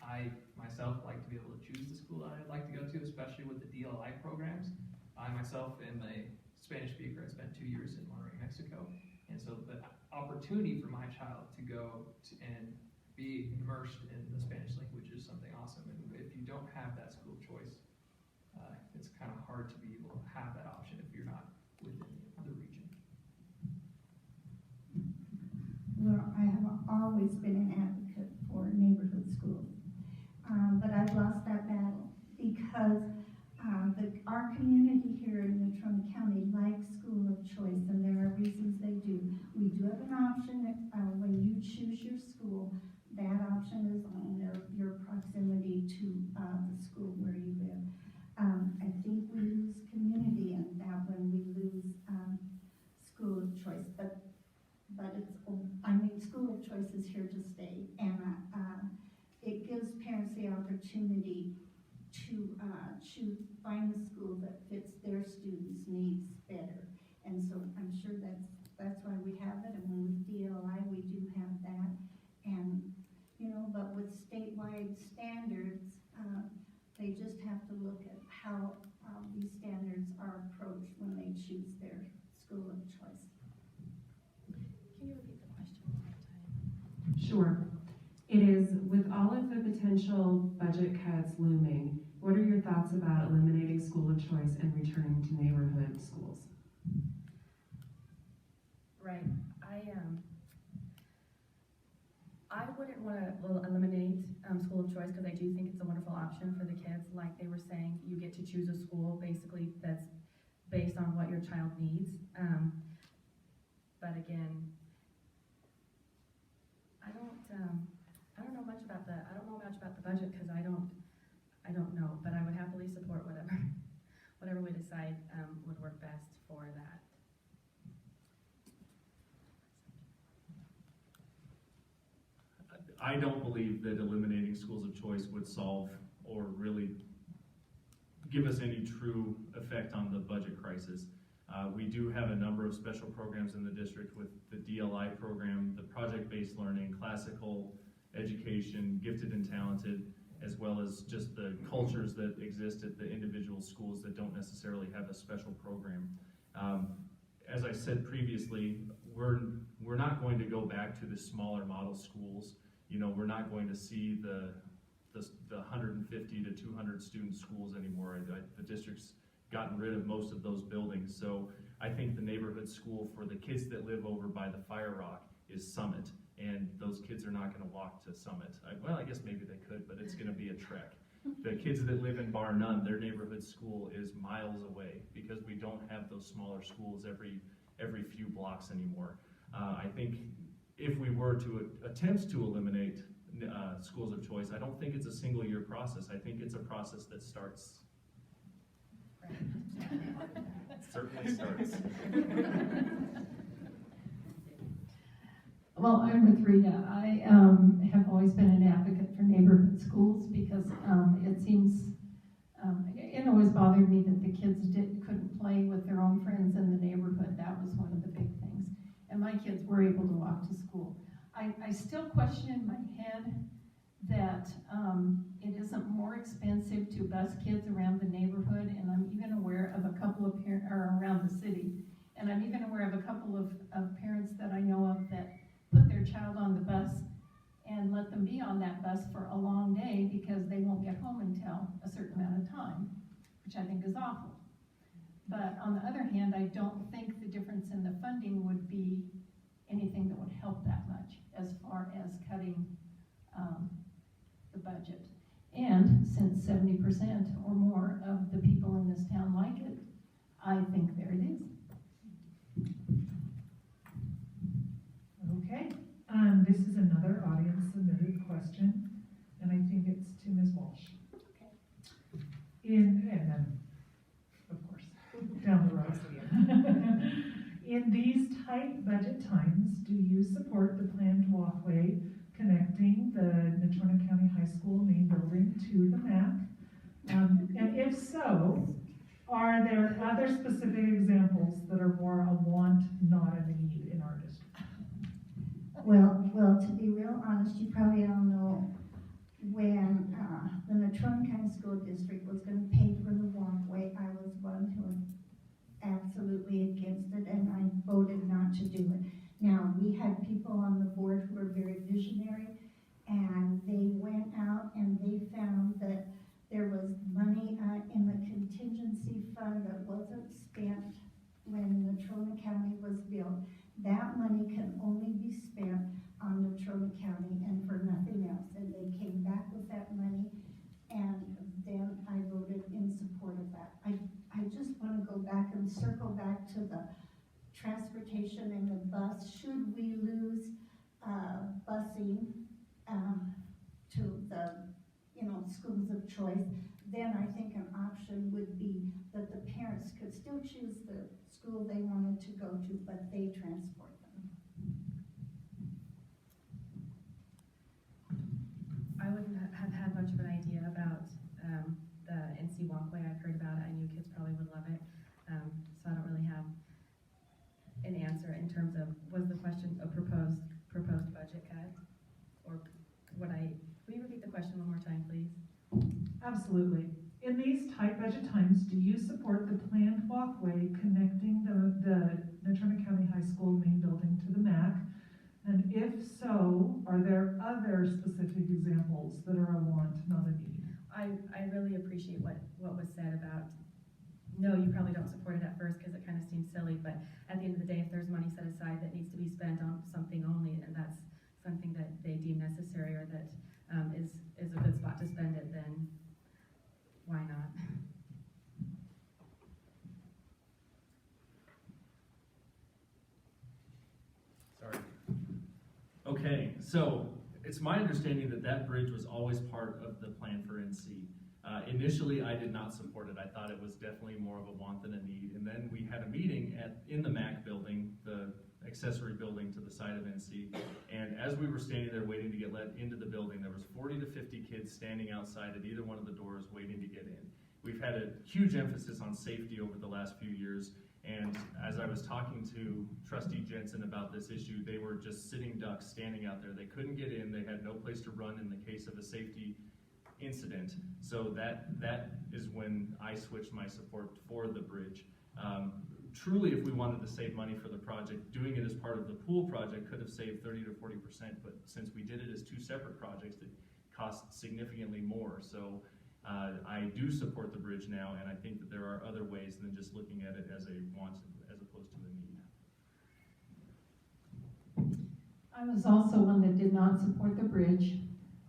I myself like to be able to choose the school that I'd like to go to, especially with the DLI programs. I myself am a Spanish speaker. I spent 2 years in Monterrey, Mexico. And so the opportunity for my child to go and be immersed in the Spanish language is something awesome. And if you don't have that school of choice, it's kind of hard to be able to have that option if you're not within the region. Well, I have always been an advocate for neighborhood schools, but I've lost that battle because our community here in Natrona County likes school of choice, and there are reasons they do. We do have an option when you choose your school. That option is on your proximity to the school where you live. I think we lose community in that when we lose school of choice, but school of choice is here to stay, and it gives parents the opportunity to find the school that fits their students' needs better. And so I'm sure that's why we have it, and when with DLI we do have that. And but with statewide standards, they just have to look at how these standards are approached when they choose their school of choice. Can you repeat the question one more time? Sure. It is, with all of the potential budget cuts looming, what are your thoughts about eliminating school of choice and returning to neighborhood schools? Right. I wouldn't want to eliminate school of choice, because I do think it's a wonderful option for the kids. Like they were saying, you get to choose a school basically that's based on what your child needs. But again, I don't know much about the budget, because I don't know, but I would happily support whatever we decide would work best for that. I don't believe that eliminating schools of choice would solve or really give us any true effect on the budget crisis. We do have a number of special programs in the district with the DLI program, the project-based learning, classical education, gifted and talented, as well as just the cultures that exist at the individual schools that don't necessarily have a special program. As I said previously, we're not going to go back to the smaller model schools. We're not going to see the 150 to 200 student schools anymore. The district's gotten rid of most of those buildings. So I think the neighborhood school for the kids that live over by the Fire Rock is Summit. And those kids are not going to walk to Summit. I guess maybe they could, but it's going to be a trek. The kids that live in Bar None, their neighborhood school is miles away because we don't have those smaller schools every few blocks anymore. I think if we were to attempt to eliminate schools of choice, I don't think it's a single year process. I think it's a process that starts. It certainly starts. Well, I'm with Rita. I have always been an advocate for neighborhood schools because it seems, it always bothered me that the kids couldn't play with their own friends in the neighborhood. That was one of the big things. And my kids were able to walk to school. I still question in my head that it isn't more expensive to bus kids around the neighborhood, and I'm even aware of a couple of around the city, and I'm even aware of a couple of parents that I know of that put their child on the bus and let them be on that bus for a long day because they won't get home until a certain amount of time, which I think is awful. But on the other hand, I don't think the difference in the funding would be anything that would help that much as far as cutting the budget. And since 70% or more of the people in this town like it, I think there it is. Okay, this is another audience submitted question, and I think it's to Ms. Walsh. Okay. And then, of course, down the road again. In these tight budget times, do you support the planned walkway connecting the Natrona County High School main building to the MAC? And if so, are there other specific examples that are more a want, not a need in our district? Well, to be real honest, you probably all know when the Natrona County School District was going to pay for the walkway, I was one who was absolutely against it, and I voted not to do it. Now, we had people on the board who were very visionary, and they went out and they found that there was money in the contingency fund that wasn't spent when Natrona County was built. That money can only be spent on Natrona County and for nothing else. And they came back with that money, and then I voted in support of that. I just want to go back and circle back to the transportation and the bus. Should we lose busing to the schools of choice, then I think an option would be that the parents could still choose the school they wanted to go to, but they transport them. I wouldn't have had much of an idea about the NC walkway. I've heard about it. I knew kids probably would love it. So I don't really have an answer in terms of, was the question a proposed budget cut? Or will you repeat the question one more time, please? Absolutely. In these tight budget times, do you support the planned walkway connecting the Natrona County High School main building to the MAC? And if so, are there other specific examples that are a want, not a need? I really appreciate what was said about, no, you probably don't support it at first because it kind of seems silly, but at the end of the day, if there's money set aside that needs to be spent on something only, and that's something that they deem necessary or that is a good spot to spend it, then why not? Sorry. Okay, so it's my understanding that that bridge was always part of the plan for NC. Initially, I did not support it. I thought it was definitely more of a want than a need. And then we had a meeting in the MAC building, the accessory building to the side of NC. And as we were standing there waiting to get let into the building, there was 40 to 50 kids standing outside at either one of the doors waiting to get in. We've had a huge emphasis on safety over the last few years. And as I was talking to Trustee Jensen about this issue, they were just sitting ducks standing out there. They couldn't get in. They had no place to run in the case of a safety incident. So that is when I switched my support for the bridge. Truly, if we wanted to save money for the project, doing it as part of the pool project could have saved 30 to 40%, but since we did it as two separate projects, it cost significantly more. So I do support the bridge now, and I think that there are other ways than just looking at it as a want as opposed to a need. I was also one that did not support the bridge,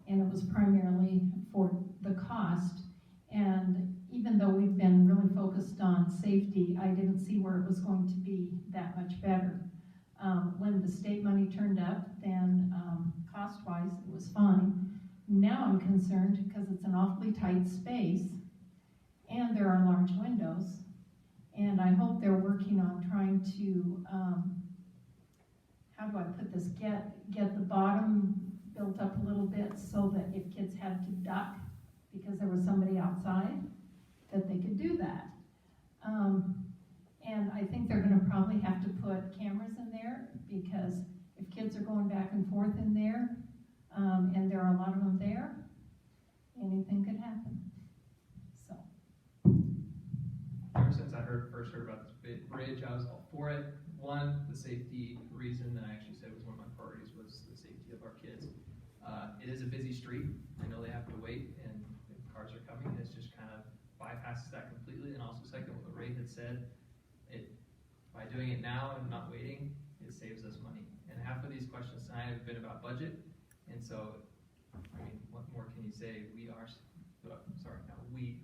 and it was primarily for the cost. And even though we've been really focused on safety, I didn't see where it was going to be that much better. When the state money turned up, then cost-wise, it was fine. Now I'm concerned because it's an awfully tight space, and there are large windows. And I hope they're working on trying to, how do I put this, get the bottom built up a little bit so that if kids had to duck because there was somebody outside, that they could do that. And I think they're going to probably have to put cameras in there, because if kids are going back and forth in there, and there are a lot of them there, anything could happen. So. Ever since I first heard about this bridge, I was all for it. One, the safety reason that I actually said was one of my priorities was the safety of our kids. It is a busy street. I know they have to wait, and cars are coming. It's just kind of bypasses that completely. And also, second, what Ray had said, by doing it now and not waiting, it saves us money. And half of these questions tonight have been about budget. And so, I mean, what more can you say?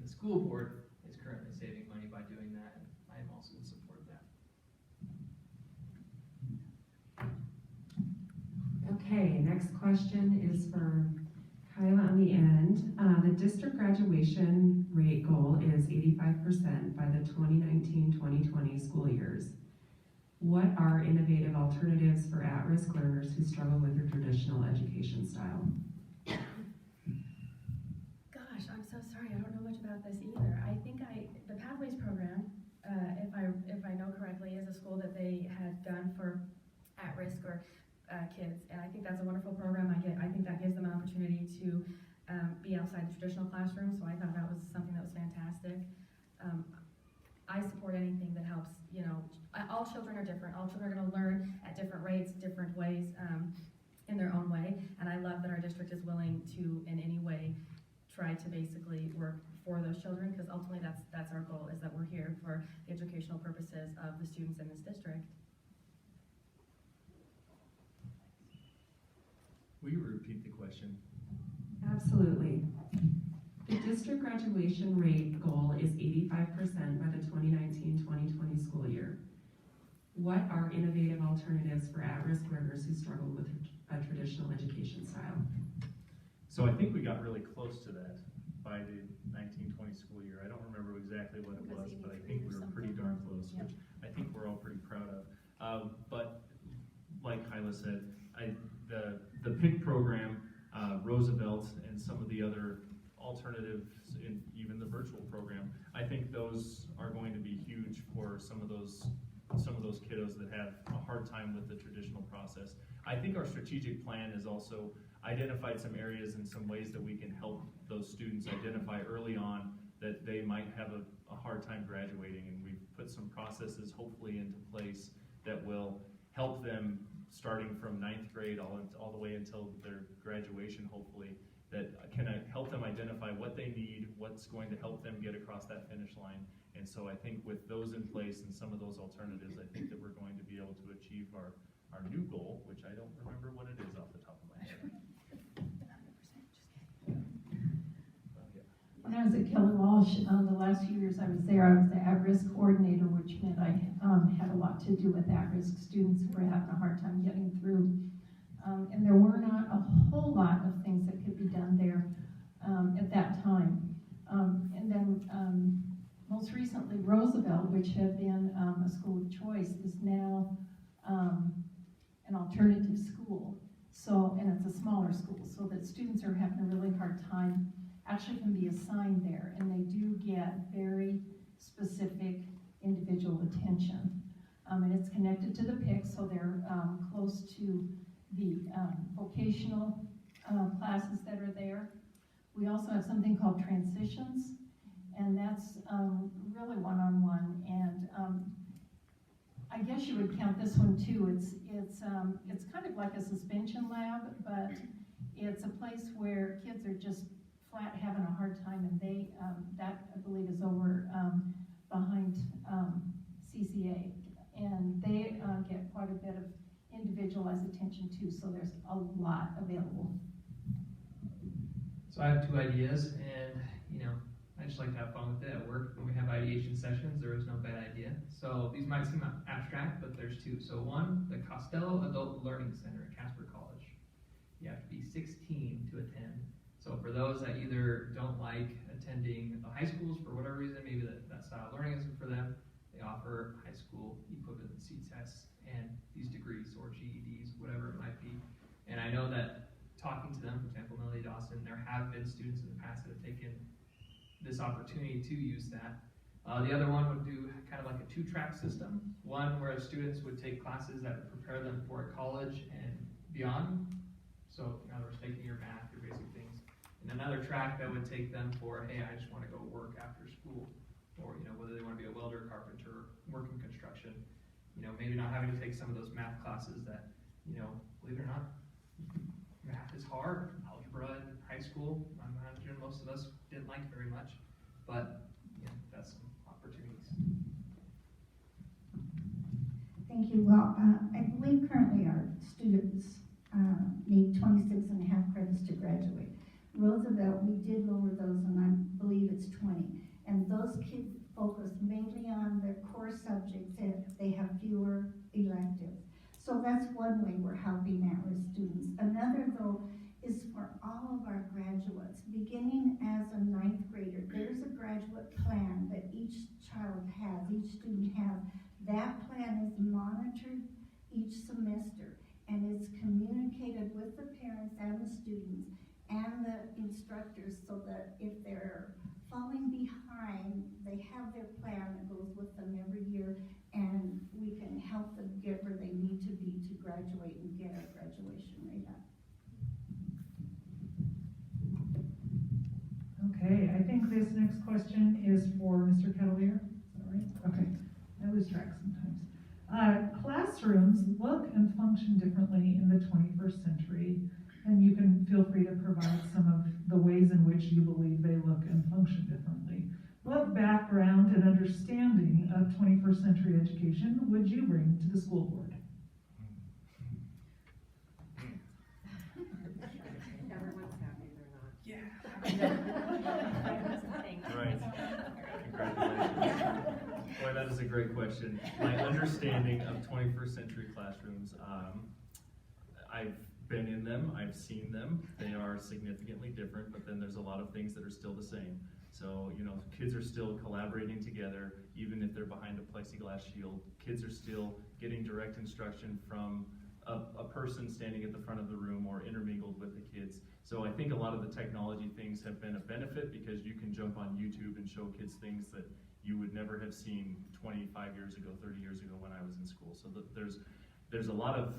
The school board is currently saving money by doing that, and I am also in support of that. Okay, next question is for Kyla on the end. The district graduation rate goal is 85% by the 2019-2020 school years. What are innovative alternatives for at-risk learners who struggle with their traditional education style? Gosh, I'm so sorry. I don't know much about this either. I think the Pathways program, if I know correctly, is a school that they had done for at-risk or kids, and I think that's a wonderful program. I think that gives them an opportunity to be outside the traditional classroom. So I thought that was something that was fantastic. I support anything that helps. All children are different. All children are going to learn at different rates, different ways, in their own way. And I love that our district is willing to, in any way, try to basically work for those children, because ultimately that's our goal, is that we're here for the educational purposes of the students in this district. Will you repeat the question? Absolutely. The district graduation rate goal is 85% by the 2019-2020 school year. What are innovative alternatives for at-risk learners who struggle with a traditional education style? So I think we got really close to that by the 1920 school year. I don't remember exactly what it was, but I think we were pretty darn close, which I think we're all pretty proud of. But like Kyla said, the PIC program, Roosevelt, and some of the other alternatives, in even the virtual program, I think those are going to be huge for some of those kiddos that have a hard time with the traditional process. I think our strategic plan has also identified some areas and some ways that we can help those students identify early on that they might have a hard time graduating, and we've put some processes hopefully into place that will help them starting from 9th grade all the way until their graduation, hopefully, that can help them identify what they need, what's going to help them get across that finish line. And so I think with those in place and some of those alternatives, I think that we're going to be able to achieve our new goal, which I don't remember what it is off the top of my head. When I was at Kelly Walsh, the last few years I was there, I was the at-risk coordinator, which meant I had a lot to do with at-risk students who were having a hard time getting through. And there were not a whole lot of things that could be done there at that time. And then most recently, Roosevelt, which had been a school of choice, is now an alternative school. So, and it's a smaller school, so that students are having a really hard time actually can be assigned there, and they do get very specific individual attention. And it's connected to the PIC, so they're close to the vocational classes that are there. We also have something called transitions, and that's really one-on-one. And I guess you would count this one too. It's kind of like a suspension lab, but it's a place where kids are just flat having a hard time, and they that I believe is over behind CCA, and they get quite a bit of individualized attention too, so there's a lot available. So I have two ideas, and I just like to have fun with it at work. When we have ideation sessions, there is no bad idea. So these might seem abstract, but there's two. So one, the Costello Adult Learning Center at Casper College. You have to be 16 to attend. So for those that either don't like attending the high schools for whatever reason, maybe that style of learning isn't for them, they offer high school equivalency tests and these degrees or GEDs, whatever it might be. And I know that talking to them, for example, Melody Dawson, there have been students in the past that have taken this opportunity to use that. The other one would do kind of like a two-track system. One where students would take classes that would prepare them for college and beyond. So in other words, taking your math, your basic things. And another track that would take them for, hey, I just want to go work after school. Or, whether they want to be a welder, carpenter, work in construction. Maybe not having to take some of those math classes that, believe it or not, math is hard. Algebra in high school, I imagine most of us didn't like very much. But, that's some opportunities. Thank you. Well, I believe currently our students need 26 and a half credits to graduate. Roosevelt, we did lower those, and I believe it's 20. And those kids focus mainly on their core subjects, and they have fewer electives. So that's one way we're helping at-risk students. Another, though, is for all of our graduates. Beginning as a 9th grader, there's a graduate plan that each child has, each student has. That plan is monitored entered each semester, and it's communicated with the parents and the students and the instructors so that if they're falling behind, they have their plan that goes with them every year, and we can help them get where they need to be to graduate and get our graduation rate up. Okay, I think this next question is for Mr. Cavalier. Is that right? Okay, I lose track sometimes. Classrooms look and function differently in the 21st century, and you can feel free to provide some of the ways in which you believe they look and function differently. What background and understanding of 21st century education would you bring to the school board? Everyone's happy they're not. Yeah. Right. Congratulations. Boy, that is a great question. My understanding of 21st century classrooms, I've been in them, I've seen them. They are significantly different, but then there's a lot of things that are still the same. So, you know, kids are still collaborating together, even if they're behind a plexiglass shield. Kids are still getting direct instruction from a person standing at the front of the room or intermingled with the kids. So I think a lot of the technology things have been a benefit because you can jump on YouTube and show kids things that you would never have seen 25 years ago, 30 years ago when I was in school. So there's a lot of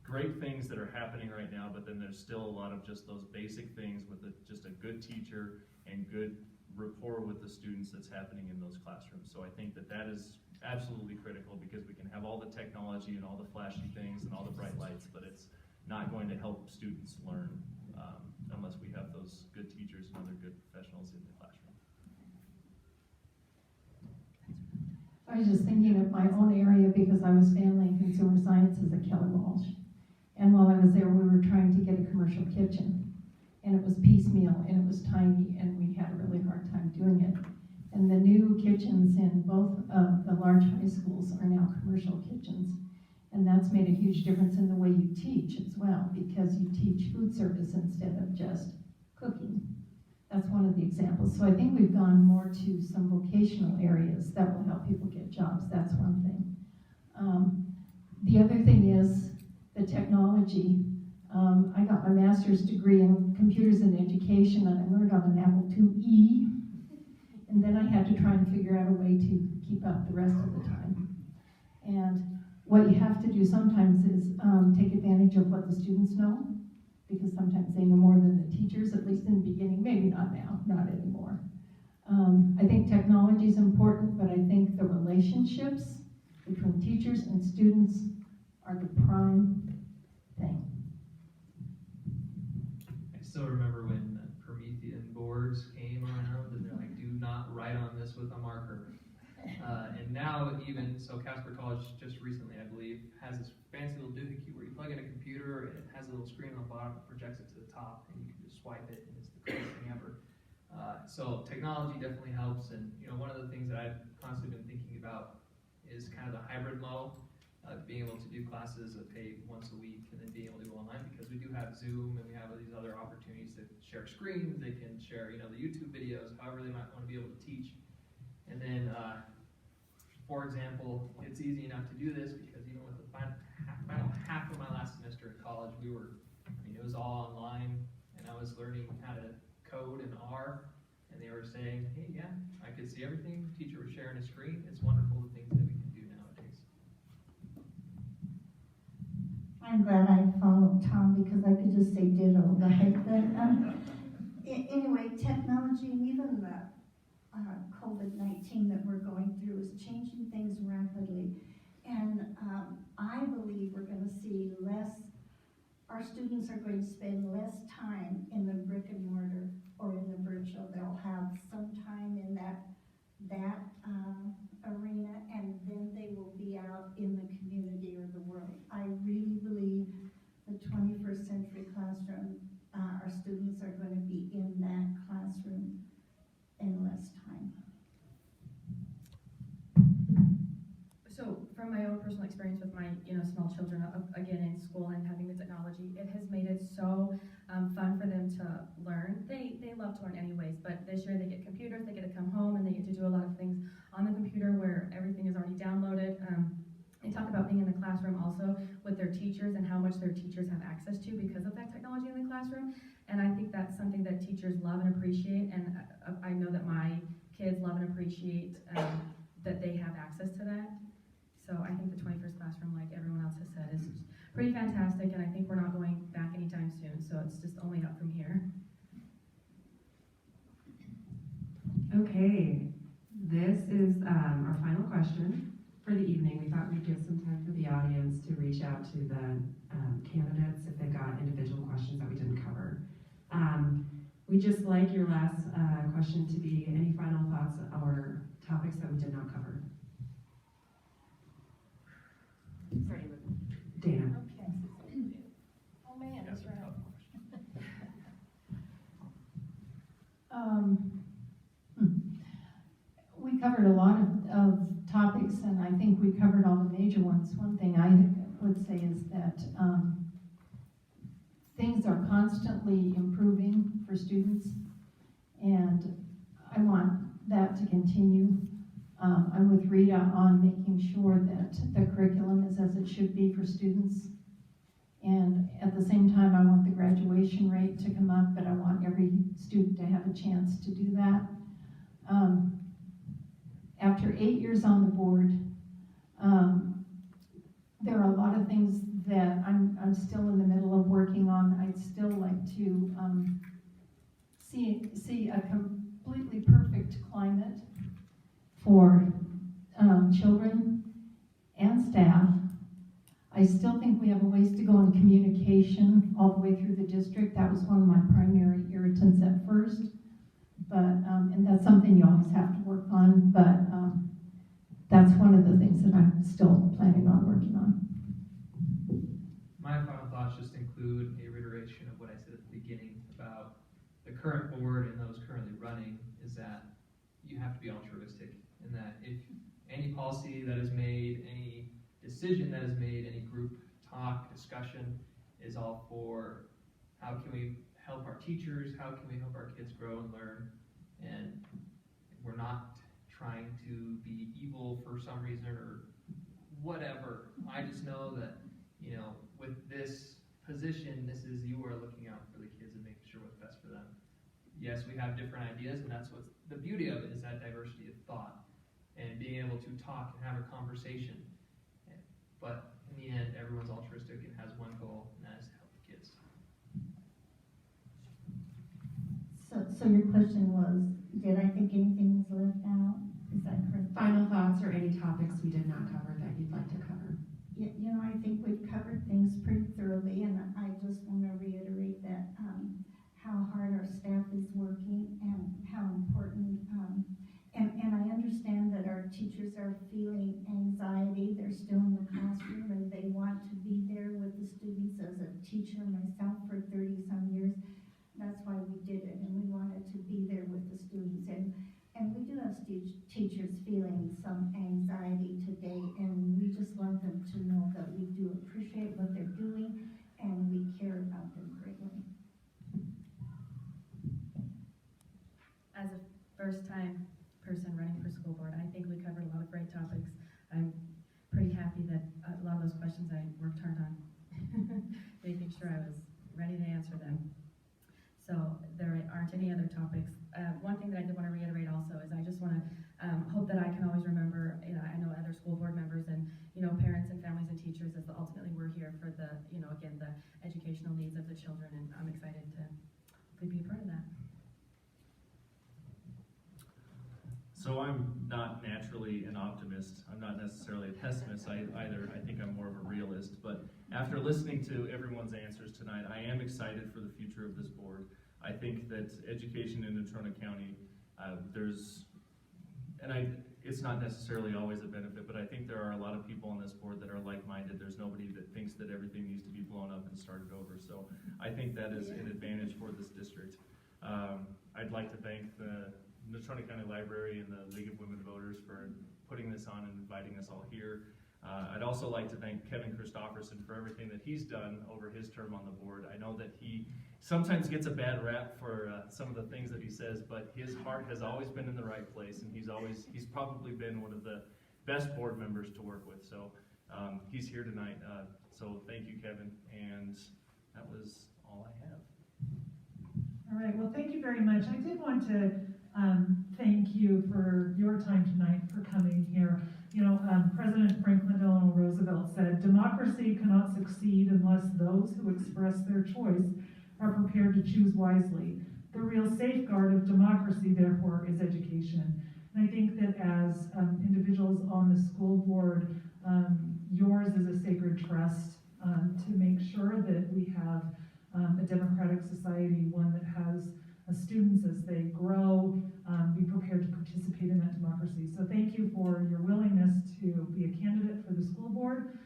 great things that are happening right now, but then there's still a lot of just those basic things with just a good teacher and good rapport with the students that's happening in those classrooms. So I think that is absolutely critical because we can have all the technology and all the flashy things and all the bright lights, but it's not going to help students learn unless we have those good teachers and other good professionals in the classroom. I was just thinking of my own area because I was family and consumer sciences at Kelly Walsh. And while I was there, we were trying to get a commercial kitchen. And it was piecemeal, and it was tiny, and we had a really hard time doing it. And the new kitchens in both of the large high schools are now commercial kitchens. And that's made a huge difference in the way you teach as well, because you teach food service instead of just cooking. That's one of the examples. So I think we've gone more to some vocational areas that will help people get jobs. That's one thing. The other thing is the technology. I got my master's degree in computers and education, and I learned on an Apple IIe, and then I had to try and figure out a way to keep up the rest of the time. And what you have to do sometimes is take advantage of what the students know, because sometimes they know more than the teachers, at least in the beginning, maybe not now, not anymore. I think technology is important, but I think the relationships between teachers and students are the prime thing. I still remember when Promethean boards came around and they're like, do not write on this with a marker. And now even, so Casper College just recently, I believe, has this fancy little doohickey where you plug in a computer and it has a little screen on the bottom that projects it to the top and you can just swipe it and it's the greatest thing ever. So technology definitely helps, and you know, one of the things that I've constantly been thinking about is kind of the hybrid model. Being able to do classes that pay once a week and then being able to go online, because we do have Zoom and we have these other opportunities to share screens, they can share, you know, the YouTube videos, however they might want to be able to teach. And then, for example, it's easy enough to do this because even with the final half of my last semester in college, it was all online, and I was learning how to code in R, and they were saying, hey, yeah, I could see everything, the teacher was sharing a screen. It's wonderful the things that we can do nowadays. I'm glad I followed Tom because I could just say ditto, right? But anyway, technology and even the COVID-19 that we're going through is changing things rapidly. And I believe we're going to see our students are going to spend less time in the brick and mortar or in the virtual. They'll have some time in that arena, and then they will be out in the community or the world. I really believe the 21st century classroom, our students are going to be in that classroom in less time. So from my own personal experience with my small children, again in school and having the technology, it has made it so fun for them to learn. They love to learn anyways, but this year they get computers, they get to come home and they get to do a lot of things on the computer where everything is already downloaded. They talk about being in the classroom also with their teachers and how much their teachers have access to because of that technology in the classroom. And I think that's something that teachers love and appreciate, and I know that my kids love and appreciate that they have access to that. So I think the 21st classroom, like everyone else has said, is pretty fantastic, and I think we're not going back anytime soon, so it's just only up from here. Okay, this is our final question for the evening. We thought we'd give some time for the audience to reach out to the candidates if they've got individual questions that we didn't cover. We'd just like your last question to be any final thoughts or topics that we did not cover. Dana. Okay. Oh man, that's right. We covered a lot of topics, and I think we covered all the major ones. One thing I would say is that things are constantly improving for students, and I want that to continue. I'm with Rita on making sure that the curriculum is as it should be for students. And at the same time, I want the graduation rate to come up, but I want every student to have a chance to do that. After 8 years on the board, there are a lot of things that I'm still in the middle of working on. I'd still like to see a completely perfect climate for children and staff. I still think we have a ways to go in communication all the way through the district. That was one of my primary irritants at first, but and that's something you always have to work on, but that's one of the things that I'm still planning on working on. My final thoughts just include a reiteration of what I said at the beginning about the current board and those currently running, is that you have to be altruistic, and that if any policy that is made, any decision that is made, any group talk, discussion, is all for how can we help our teachers, how can we help our kids grow and learn, and we're not trying to be evil for some reason or whatever. I just know that, you know, with this position, this is you are looking out for the kids and making sure what's best for them. Yes, we have different ideas, and that's what's the beauty of it, is that diversity of thought and being able to talk and have a conversation. But in the end, everyone's altruistic and has one goal, and that is to help the kids. So your question was, did I think anything was left out? Is that correct? Final thoughts or any topics we did not cover that you'd like to cover? You know, I think we've covered things pretty thoroughly, and I just want to reiterate that how hard our staff is working and how important, and I understand that our teachers are feeling anxiety. They're still in the classroom and they want to be there with the students. As a teacher myself for 30-some years, that's why we did it, and we wanted to be there with the students. And we do have teachers feeling some anxiety today, and we just want them to know that we do appreciate what they're doing and we care about them greatly. As a first-time person running for school board, I think we covered a lot of great topics. I'm pretty happy that a lot of those questions I worked hard on, making sure I was ready to answer them. So there aren't any other topics. One thing that I did want to reiterate also is I just want to hope that I can always remember, I know other school board members and, parents and families and teachers, as ultimately we're here for the, again, the educational needs of the children, and I'm excited to hopefully be a part of that. So I'm not naturally an optimist. I'm not necessarily a pessimist either. I think I'm more of a realist. But after listening to everyone's answers tonight, I am excited for the future of this board. I think that education in Natrona County, it's not necessarily always a benefit, but I think there are a lot of people on this board that are like-minded. There's nobody that thinks that everything needs to be blown up and started over. So I think that is an advantage for this district. I'd like to thank the Natrona County Library and the League of Women Voters for putting this on and inviting us all here. I'd also like to thank Kevin Christopherson for everything that he's done over his term on the board. I know that he sometimes gets a bad rap for some of the things that he says, but his heart has always been in the right place, and he's probably been one of the best board members to work with. So he's here tonight. So thank you, Kevin, and that was all I have. All right, well, thank you very much. I did want to thank you for your time tonight, for coming here. You know, President Franklin Delano Roosevelt said, "Democracy cannot succeed unless those who express their choice are prepared to choose wisely. The real safeguard of democracy, therefore, is education." And I think that as individuals on the school board, yours is a sacred trust to make sure that we have a democratic society, one that has students as they grow, be prepared to participate in that democracy. So thank you for your willingness to be a candidate for the school board.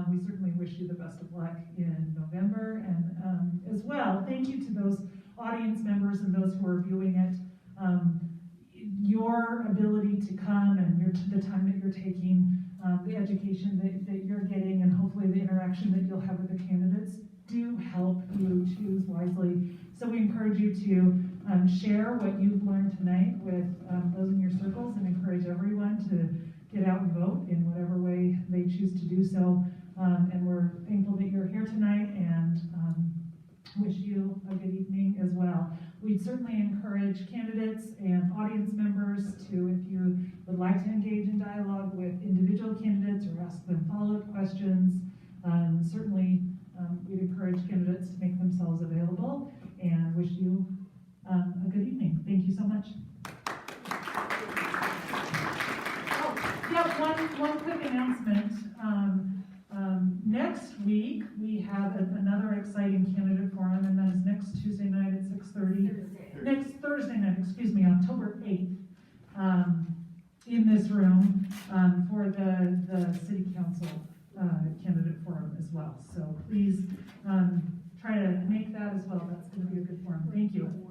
We certainly wish you the best of luck in November. And as well, thank you to those audience members and those who are viewing it. Your ability to come and the time that you're taking, the education that you're getting, and hopefully the interaction that you'll have with the candidates do help you choose wisely. So we encourage you to share what you've learned tonight with those in your circles, and encourage everyone to get out and vote in whatever way they choose to do so. And we're thankful that you're here tonight, and wish you a good evening as well. We'd certainly encourage candidates and audience members to, if you would like to engage in dialogue with individual candidates or ask them follow-up questions, certainly we'd encourage candidates to make themselves available, and wish you a good evening. Thank you so much. Oh, yeah, one quick announcement. Next week, we have another exciting candidate forum, and that is next Tuesday night at 6:30. Next Thursday night, excuse me, October 8th, in this room, for the City Council candidate forum as well. So please try to make that as well. That's going to be a good forum. Thank you.